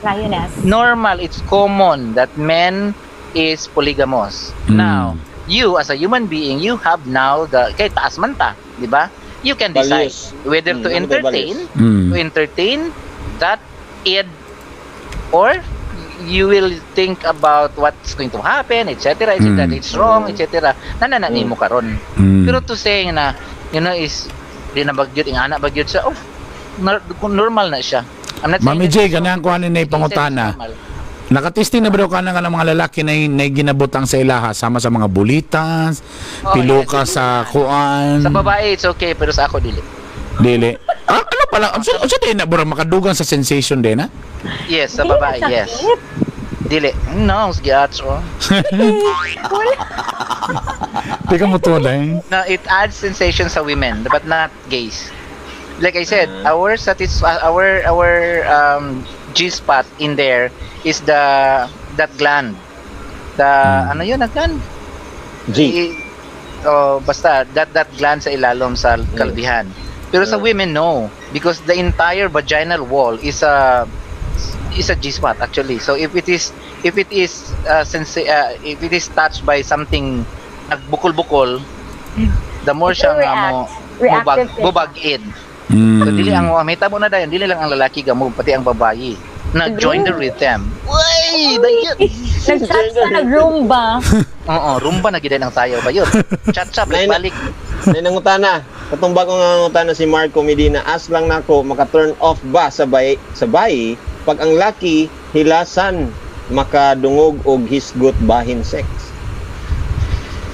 Normal, it's common that men is polygamous. Now, you as a human being, you have now kay taas man ta, di ba? You can decide whether to entertain that id or you will think about what's going to happen, etc. That it's wrong, etc. Nananani mo karon. Pero to say na, is di na bagyot, ingana bagyot siya, normal na siya. Mami J, ganang kuhanin na ipangutana. Nakatesting na ba daw ka ng mga lalaki na ginabutang sa ilaha, sama sa mga bulitas, piloka sa kuan? Sa babae, it's okay, pero sa ako, dili. Ano pala? Ang din na burang makadugang sa sensation din, ha? Yes, sa babae, yes. Dili. No, gats oh. Di ka mo tulay. No, it adds sensation sa women, but not gays. Like I said, our G-spot in there is that gland. Ano yun, na gland? G. Basta that gland sa ilalom sa kalbihan. Pero sa women, no, because the entire vaginal wall is a G-spot actually. So if it is touched by something nagbukol-bukol, the more siya nga mo bubag-id. So dili ang may tabo na dayon, dili lang ang lalaki gamo pati ang babayi na join the rhythm. Uy, dayot. Nag-salsa, nag-rumba. Oo, rumba na gid ang sayaw ba yun? Chat-chat balik. Nanangutana. Katumba ko nga ngutana si Marco Medina, as lang nako maka-turn off ba sa bayi pag ang laki hilasan makadungog og hisgot bahin sex.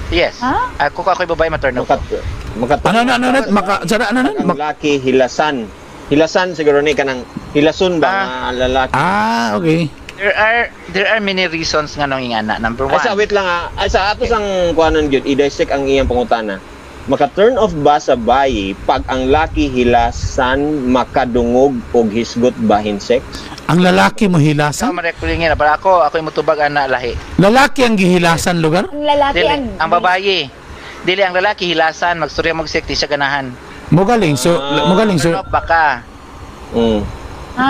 Yes. Ako'y babae ma-turn off. Ang laki hilasan. Hilasan siguro ni kanang hilason ba nga lalaki. Okay. There are many reasons nga nang ingana. Number one. Ay sa wait lang ay sa atos ang kuanon gyud i-dissect ang iyang pangutana. Maka-turn off ba sa bayi pag ang laki hilasan makadungog og hisgot bahin sex? Ang lalaki mo Sa hilasan? marekulingin na para ako'y mutubag ana lahi. Lalaki ang gihilasan lugar? Ang lalaki Dili, ang babayi. Dili ang lalaki hilasan magstorya mag-sex di siya ganahan. Magaling so Turn off baka.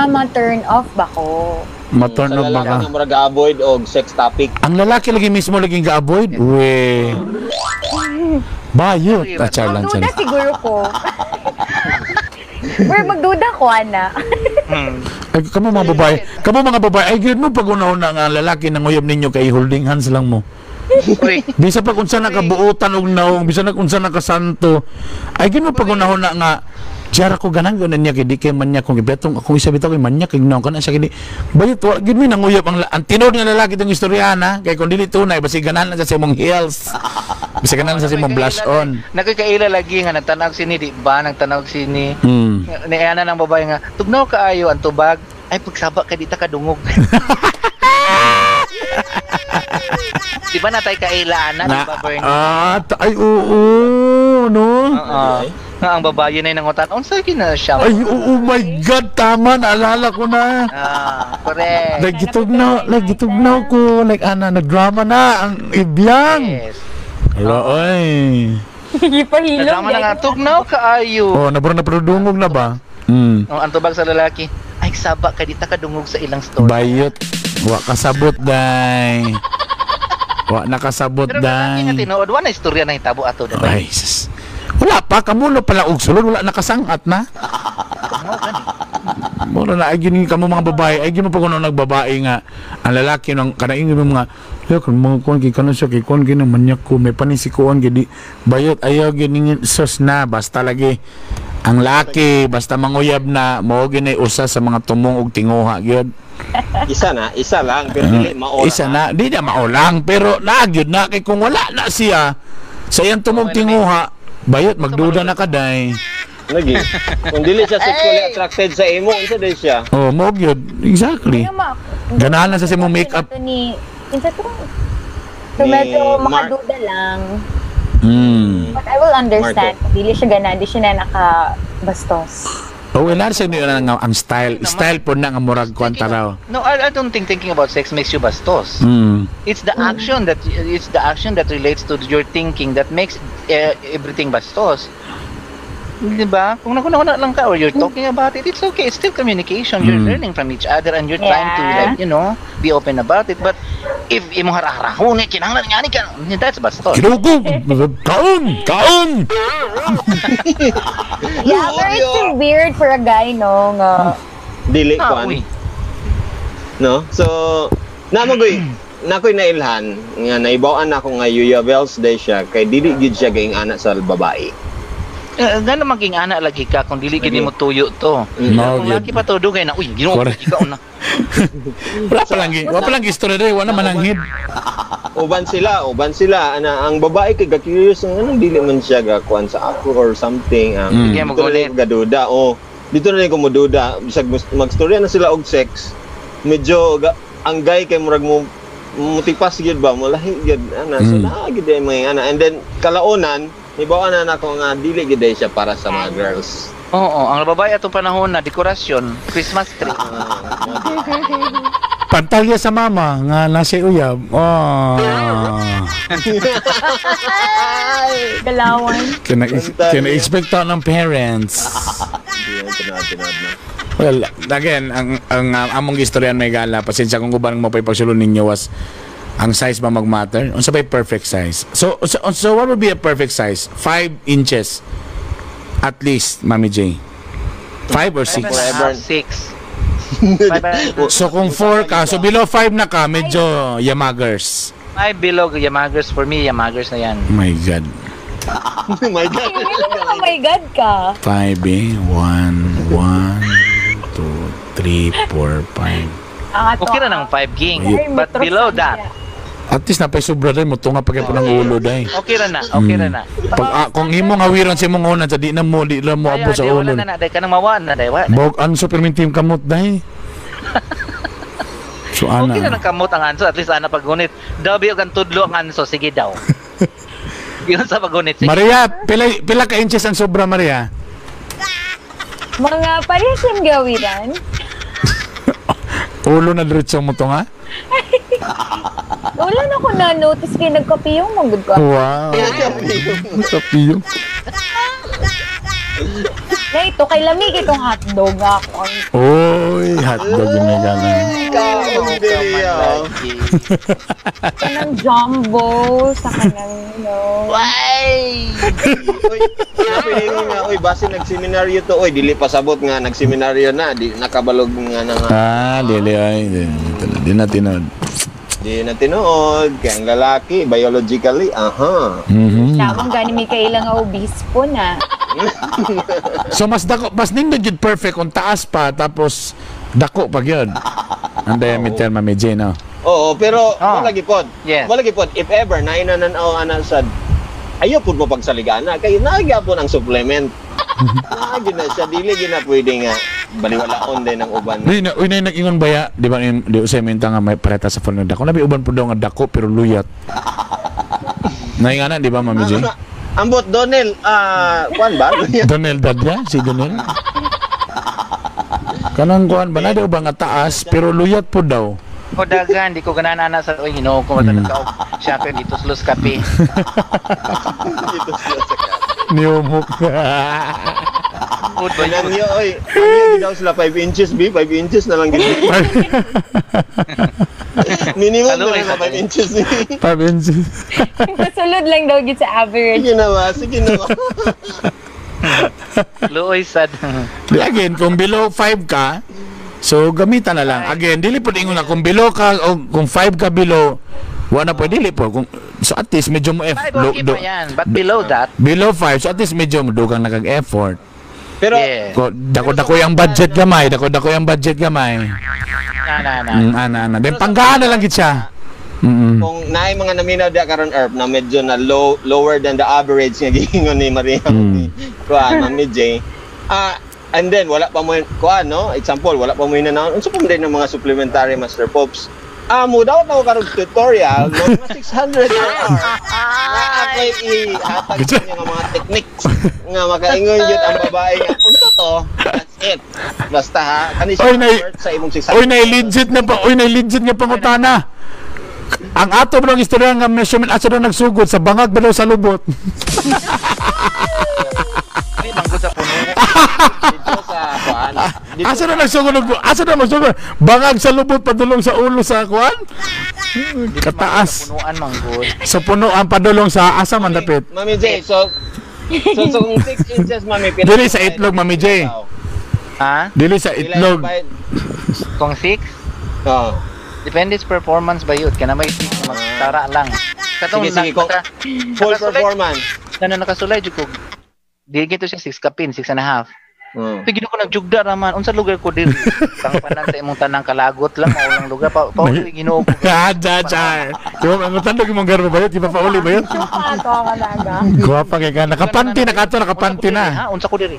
ma-turn off ba ko? ma-turn Sa off lalaki baka. nga murag avoid og sex topic. Ang lalaki lagi mismo laging ga-avoid? We. Bayot. Char lang Magduda siya. siguro ko. Pero magduda ko, ana. Ay, kamo mga babae, ay gid mo pag una-una nga lalaki nang uyab ninyo kay holding hands lang mo. Uy, Bisa pa kung saan nakabuutan og naong, bisa na kung saan nakasanto. Ay gid mo pag una-una nga Jara ko ganang gud niya kay di kay man niya kung gibetong akong isa bitaw kay man niya kay naon kana siya kini. Bayot wa gid mi nanguyab ang tinod nga lalaki tong istoryana kay kung dili tunay basi ganan sa imong heels. Basi ganan sa imong blush on. Nagkakaila lagi nga nagtanaw sini di ba nagtanaw sini. Hmm. Ni ana ng babae nga tugnaw kaayo ang tubag ay pagsaba ka di ta kadungog. Di ba natay kaila ana di ba Bernie? Ay oo no. Nga ang babae na nangutan unsa gina siya? Ay oh my god tama naalala ko na. Correct. Nagitugnaw ko like ana nagdrama na ang ibiyang. Yes. Hello oy. Ipahilong. Drama na nga tugnaw kaayo. Oh nabro na produngog na ba? Ang tubag sa lalaki ay saba ka di ta kadungog sa ilang story. Bayot. Wa kasabot day. Wa nakasabot Pero lalaki nga day. tinuod wa na istorya na hitabo ato diba? Ay sus. Wala pa kamulo pala og sulod wala nakasangat na. Mura na ay gini kamo mga babae ay gini pa kuno nagbabae nga ang lalaki nang kanaingin mo mga kun mga kuan kay kanon siya kay kuan gini manyak ko may panisikuan gidi bayot ayaw gini sus na basta lagi ang laki basta manguyab na mao gini usa sa mga tumong og tinguha gyud. Isa lang pero dili mao. Isa na di na maulang pero nagyud na kay kung wala na siya sa iyang tumong tinguha bayot magduda na kaday. Lagi. Kung dili siya sexually attracted sa imo, unsa day siya? Oh, mo gyud. Exactly. Ganahan na sa imong makeup. Kinsa to? So medyo Mark. makaduda lang. Mm. But I will understand. Marco. Dili siya gana, di siya na nakabastos. Oh, wala siya niyo nga ang style. Style po na nga murag kwanta raw. No, I don't think thinking about sex makes you bastos. Mm. It's the action that relates to your thinking that makes everything bastos. Diba? Kung nakuna lang ka or you're talking about it, it's okay. It's still communication. You're learning from each other and you're trying to like, be open about it. But if imo harahon kinahanglan nga ni ka, that's bastos. Kinugog! Kaon! Yeah, but it's still weird for a guy, no? Nga, Dili kuan. Uy. No? So, namoy nakoy nailhan nga naibaw-an ako nga Yuya Bells day siya kay dili gid siya gaing anak sa babae. Gano'n maging anak lagi ka kung dili gini mo tuyo to. No, Kung laki pa to dugay na, uy, ginoo, Correct. ikaw na. Wala pa lang istorya rin. Wala mananghid. Uban sila ana ang babae kay ga-curious anong dili man siya gakuan sa ako or something. Sige, Dito na rin gaduda. Dito na rin ko moduda. Bisag magstorya na sila og sex. Medyo ang guy kay murag mo mutipas gyud ba mo lahi gyud ana so naagid ay mga ana and then kalaonan ibaw na nako nga dili gyud siya para sa mga girls. Oo, ang babae atong panahon na dekorasyon, Christmas tree. Pantalya sa mama nga nasa uyab. galawan. Kina-expect ng parents. Tinad na. Well, again, ang among istoryan may gala, pasensya kung guban mo pa ipagsulon ninyo was ang size ba mag-matter? Unsa ba perfect size? So what would be a perfect size? 5 inches at least, Mami J. 5 or 6? Forever. 6. So kung 4 ka, so below 5 na ka, medyo Yamagers. 5 below Yamagers. For me, Yamagers na yan. Oh my God. Oh my God. Oh my God ka. 5 eh. 1, 2, 3, 4, 5. Ang ato. Okay na ng 5 ging. Ay, But metro below siya. that, At least napay sobra rin mo. Tunga pa kayo po ng ulo dahil. okay na na. Okay na na. Pag kung imo nga wiran sa imong unan, sa di na mo abo sa ulo. Wala na na. Dahil ka nang mawaan na. Dahil wala. Bog ang supermin team kamot dahil. So Okay na ana. ng kamot ang anso. At least ana pagunit. Dabi ang tudlo ang anso. Sige daw. Yun sa pagunit. Sige. Maria, pila ka inches ang sobra Maria? Mga parehas yung gawiran. Ulo na diretso mo to nga? Wala na ko na-notice kayo nagkapiyong magod ka. Wow. Kapiyong. Na ito, kay lamig itong hotdog ako. Oy, hotdog yung may gano'n. Kanang jumbo, sa kanang, Uy, base nagseminaryo to. Uy, dili pasabot nga nagseminaryo na. Di nakabalog nga na nga. Dili ay. Di na tinod. Di na tinuod. Kaya ang lalaki, biologically, aha. Namang gani may kailang nga obispo na. So mas nindot yun perfect kung taas pa tapos dako pag yun. Ang diameter Mami J, no? Oo, pero wala gipod. Yes. Wala gipod. If ever, nainananaw ana sad, ayaw po mo pagsaligana. Kaya nagyapon ang supplement. Nagyan na siya. Dili gina pwede nga baliwalaon din ang uban. Uy, na nag-ingon baya, di ba, di usay minta nga may pareta sa phone ng dako. Nabi uban po daw nga dako pero luyat. Naingana, di ba, Mami J? Ambot, Donel, kuan ba? Donel Dadya, si Donel. Kanang kuan ba na daw ba nga taas pero luyat po daw. O dagan, di ko ganana sa oy hino ko matalag ka. Syempre dito sa Los Cafe. Niyumok. Food ba yun? Nangyo, oy. Nangyo, daw sila 5 inches, B. 5 inches na lang gini. Minimum na lang sa 5 inches. 5 inches. Masulod lang daw gid sa average. Sige na ba? Sige na ba? Luoy sad. Di again, kung below 5 ka, so gamitan na lang. Again, dili po ingon na kung below ka o kung 5 ka below, wala po dili po. Kung so at least medyo mo Okay pa yan. But below that, below 5, so at least medyo mo dugang nagag-effort. Pero, yeah. Dako yung budget gamay, dako yung budget gamay. Ana. Then panggaan na lang gid siya. kung naay mga naminaw dia karon Erp na medyo na lower than the average nga giingon ni Maria kuan Mami J. And then wala pa mo kuan no, example wala pa mo inanaon unsa pa mo din ng mga supplementary Master Pops. Mo daw na karon tutorial no, mga 600 per hour. Ako'y ihatag sa inyo nga mga techniques nga makaingon jud ang babae nga unsa to. That's it. Basta ha kani siya sa imong 600. Oy na legit nga pangutana. Ang ato ba ng istorya nga measurement asa daw nagsugod sa bangag ba daw sa lubot? Ay, bangko sa puno. Dito sa kuan. Asa daw nagsugod? Asa daw magsugod? Bangag sa lubot padulong sa ulo sa kuan? Kataas. Punuan manggod. Sa punuan padulong sa asa man dapit. Mami J, so kung 6 inches, Mami, Dili sa itlog, Mami J. Ha? Dili sa itlog. Kung 6? Oo. Depende sa performance ba yun? Kaya na may magtara lang. Katong Sige, full performance. Nakasulay jud ko. Di gito siya 6 kapin, 6 and a half. Pigino ko nagjugda raman. Unsa lugar ko diri? Tangpanan sa imong tanang kalagot lang maulang lugar pa uli Ginoo ko. Char. Yo, ang tandog imong garbo ba yun? Di ba pauli ba yun? Ato ka naga. Guwapa kay ka. Nakapanti na. Ha, unsa ko diri?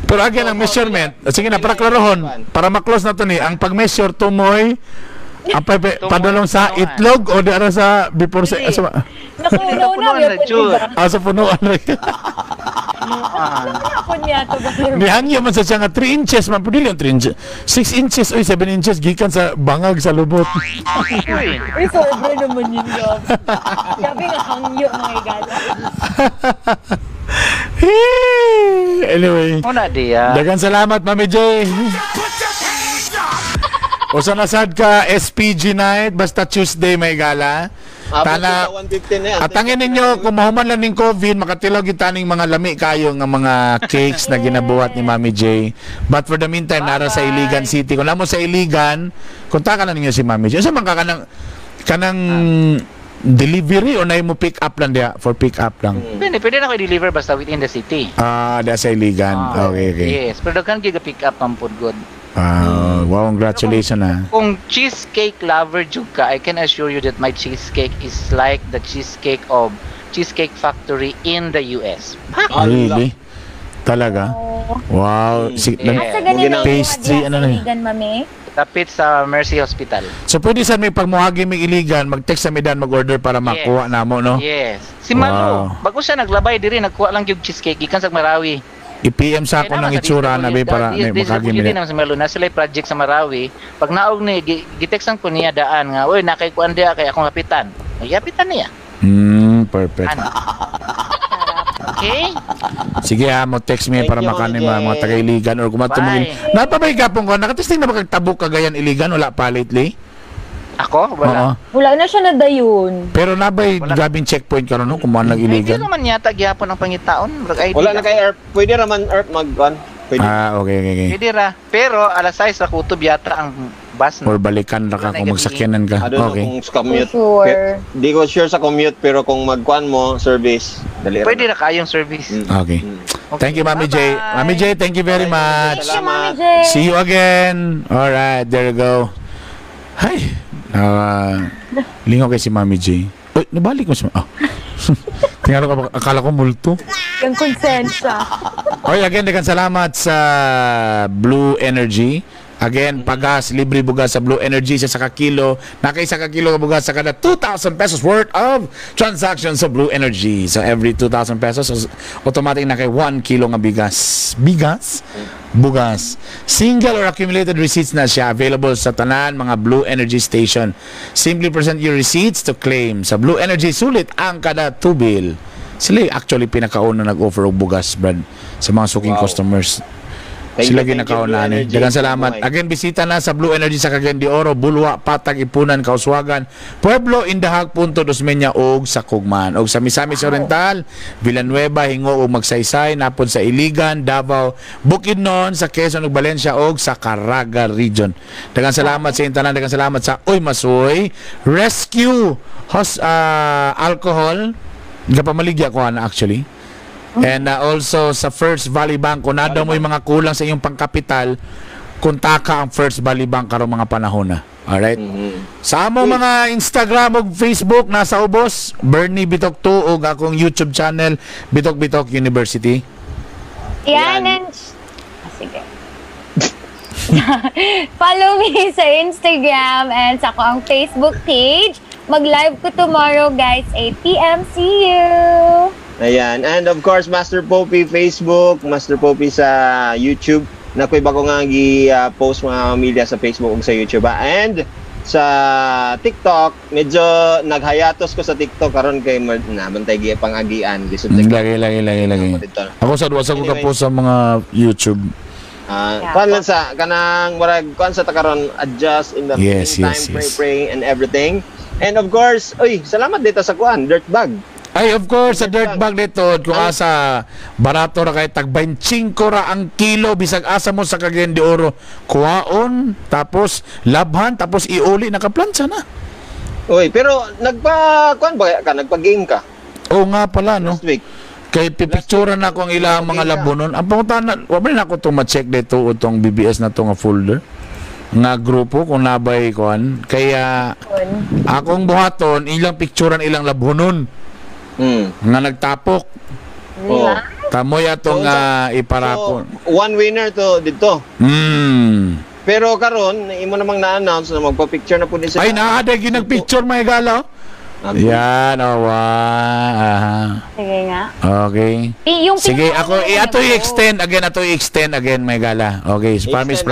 Pero again, ang measurement, sige na, para klarohon, para maklose na to ni, ang pag-measure tumoy, ang padulong sa itlog o di ara sa before sa Nakunaw na yun. Sa punuan rin. Ako niya ito ba? Nihangyo man sa siya nga 3 inches, man po dili yung 3 inches. 6 inches, oy 7 inches, gikan sa bangag sa lubot. Uy, sobra naman yun yun. Sabi nga hangyo mga igala. Anyway, Una diya. dagan salamat Mami J. O sa nasad ka, SPG night, basta Tuesday may gala. Tana, 115 na yan. at tangin ninyo, kung mahuman lang ng COVID, makatilog kita ng mga lami kayo ng mga cakes na ginabuhat ni Mami J. But for the meantime, nara sa Iligan City. Kung namo sa Iligan, kontakan na ninyo si Mami J. Sa mga kanang delivery o na mo pick up lang dia for pick up lang. Pwede na ko i-deliver basta within the city. Da sa Iligan. Okay. Yes, pero kan giga pick up ang food good. Wow, congratulations na. Kung cheesecake lover jud ka, I can assure you that my cheesecake is like the cheesecake of Cheesecake Factory in the US. Really? Talaga? Wow. Asa ganun pastry, ano na yun? Iligan, mami? Tapit sa Mercy Hospital. So pwede sa may pagmuhagi may Iligan, mag-text sa Medan, mag-order para makuha na mo, no? Yes. Si Malu, bago siya naglabay diri, nagkuha lang yung cheesecake gikan sa Marawi. I-PM sa ako ng itsura na ba para may makagi Hindi Medan. naman sa Malu, na sila project sa Marawi. Pag naog ni, gitextan ko niya daan nga, uy, nakikuan dia kay akong kapitan. Kapitan niya. Perfect. Ano? Okay? Sige ha, mo text me para makanin mga taga-Iligan or kumatumugin. Napabay ka pong ko, nakatesting na ba kagtabok kagayan Iligan? Wala pa lately? Ako? Wala. Wala na siya na dayon. Pero nabay grabing checkpoint ka ron, no? Kung Hindi nag-Iligan. naman yata gyapon ang pangitaon. Wala na kay Earth. Pwede naman Earth mag-on. Pwede. Okay. Pwede ra. Pero alas 6 ra kutob yata ang bus. Or balikan na ka kung magsakyanan ka. I don't know Okay. kung sa commute. Sure. Di ko sure sa commute, pero kung magkuhan mo, service, dali Pwede ra kayong service. Okay. Thank you, Mami J. Bye-bye. Mami J, thank you very much. Thank you, Mami J. See you again. Alright, there you go. Hi. Lingaw kay si Mami J. Uy, nabalik mo siya. Tingnan ko, akala ko multo. Yung konsensya. Okay, again, dagan salamat sa Blue Energy. Again, pagas, libre bugas sa Blue Energy sa kilo. Nakaisa ka kilo ka bugas sa kada 2,000 pesos worth of transactions sa Blue Energy. So every 2,000 pesos, automatic na kay 1 kilo nga bigas. Bigas? Bugas. Single or accumulated receipts na siya available sa tanan mga Blue Energy station. Simply present your receipts to claim. Sa Blue Energy, sulit ang kada 2 bill. Sila actually pinakauna nag-offer og bugas, Brad, sa mga suking customers. Sila ginakauna. Dagan salamat. Again, bisita na sa Blue Energy sa Cagayan de Oro, Bulwa, Patag, Ipunan, Kauswagan, Pueblo, Indahag, Punto, Dosmeña, og sa Kugman. Og sa Misamis Oriental, Villanueva, Hingo, og Magsaysay, napod sa Iligan, Davao, Bukidnon, sa Quezon, og Valencia, og sa Caraga Region. Dagan salamat sa intanan. Dagan salamat sa Uy Masoy, Rescue, Alcohol, gapamaligya ko na actually. And also sa First Valley Bank, kung nadaw mo yung mga kulang sa iyong pangkapital, kuntaka ang First Valley Bank karong mga panahon na. Alright? Sa among mga Instagram o Facebook, nasa ubos, Bernie Bitok 2 o akong YouTube channel, Bitok Bitok University. Yan. Sige. Follow me sa Instagram and sa akong Facebook page. Mag-live ko tomorrow, guys, 8 p.m. See you! Ayan. And of course, Master Poppy Facebook, Master Poppy sa YouTube. Nakoy bago nga post mga media sa Facebook ug sa YouTube. And sa TikTok, medyo naghayatos ko sa TikTok karon kay nabantay gi pangagian lisod Lagi. Ako sa duwa sa ko ka-post sa mga YouTube. Kuan lang sa kanang murag kuan sa takaron adjust in the meantime, pray and everything. And of course, salamat dito sa kuan, dirt bag. Ay, of course, sa dirt bag dito, kung asa barato ra kay tag 25 ra ang kilo, bisag asa mo sa Cagayan de Oro, kuhaon, tapos labhan, tapos iuli, nakaplantsa na. Pero nagpa-kuan ba ka? Nagpa-game ka? Oo nga pala, no? Last week. Kay pipicturean na ko ang ilang mga labunon. Ang pangutan na, wala na ako itong ma-check dito o itong BBS na itong folder nga grupo kung nabay kuan. Kaya akong buhaton, ilang picturean ilang labunon. Nga nagtapok. Tamoy atong iparapon. So, one winner to dito. Pero karon imo namang na-announce na magpa-picture na po ni sila. Ay, naaday ginag-picture may galaw. Yan, Sige nga. Okay. Sige, ako ato i-extend again may gala. Okay, promise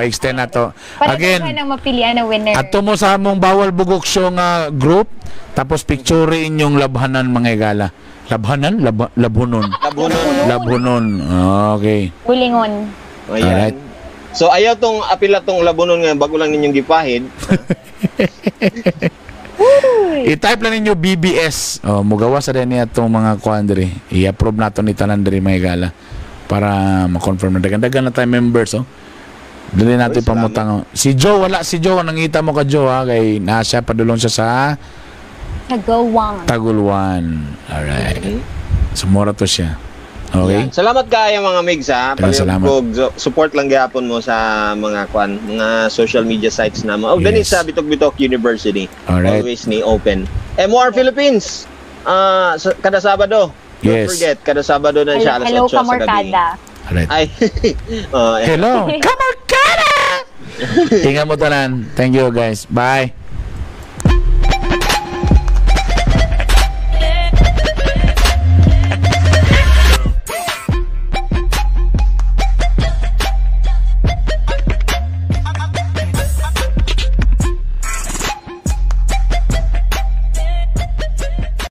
extend nato. Again. Para nang mapilian na winner. Ato mo sa among bawal bugok show nga group, tapos picture inyong labhanan mga gala. Labhanan, labunon. Labunon. Okay. Bulingon. Ayan. So ayaw tong apila tong labunon nga bago lang ninyong gipahid. I-type lang ninyo BBS. Oh, mugawa sa din niya itong mga kuan diri. I-approve nato ni tanan diri may gala para ma-confirm na dagan-dagan na tayo members, oh. Dili natin Oy, salamat. pamutang. Si Joe, wala si Joe. Nangita mo ka Joe, ha? Kay nasya padulong siya sa Nagawang. Tagulwan. Alright. Sumura to siya. Okay? Yan. Salamat kaayo mga migs ha. Salamat. Support lang gyapon mo sa mga mga social media sites na mo. Oh, dali Yes. sa Bitok-Bitok University. Alright. Always ni open. MOR Philippines. Kada Sabado. Don't Yes. forget, kada Sabado na siya alas 8 Hello, sa gabi. Kamorkada. Alright. Ay. Hello. Kamarkada! Tingnan mo tanan. Thank you guys. Bye.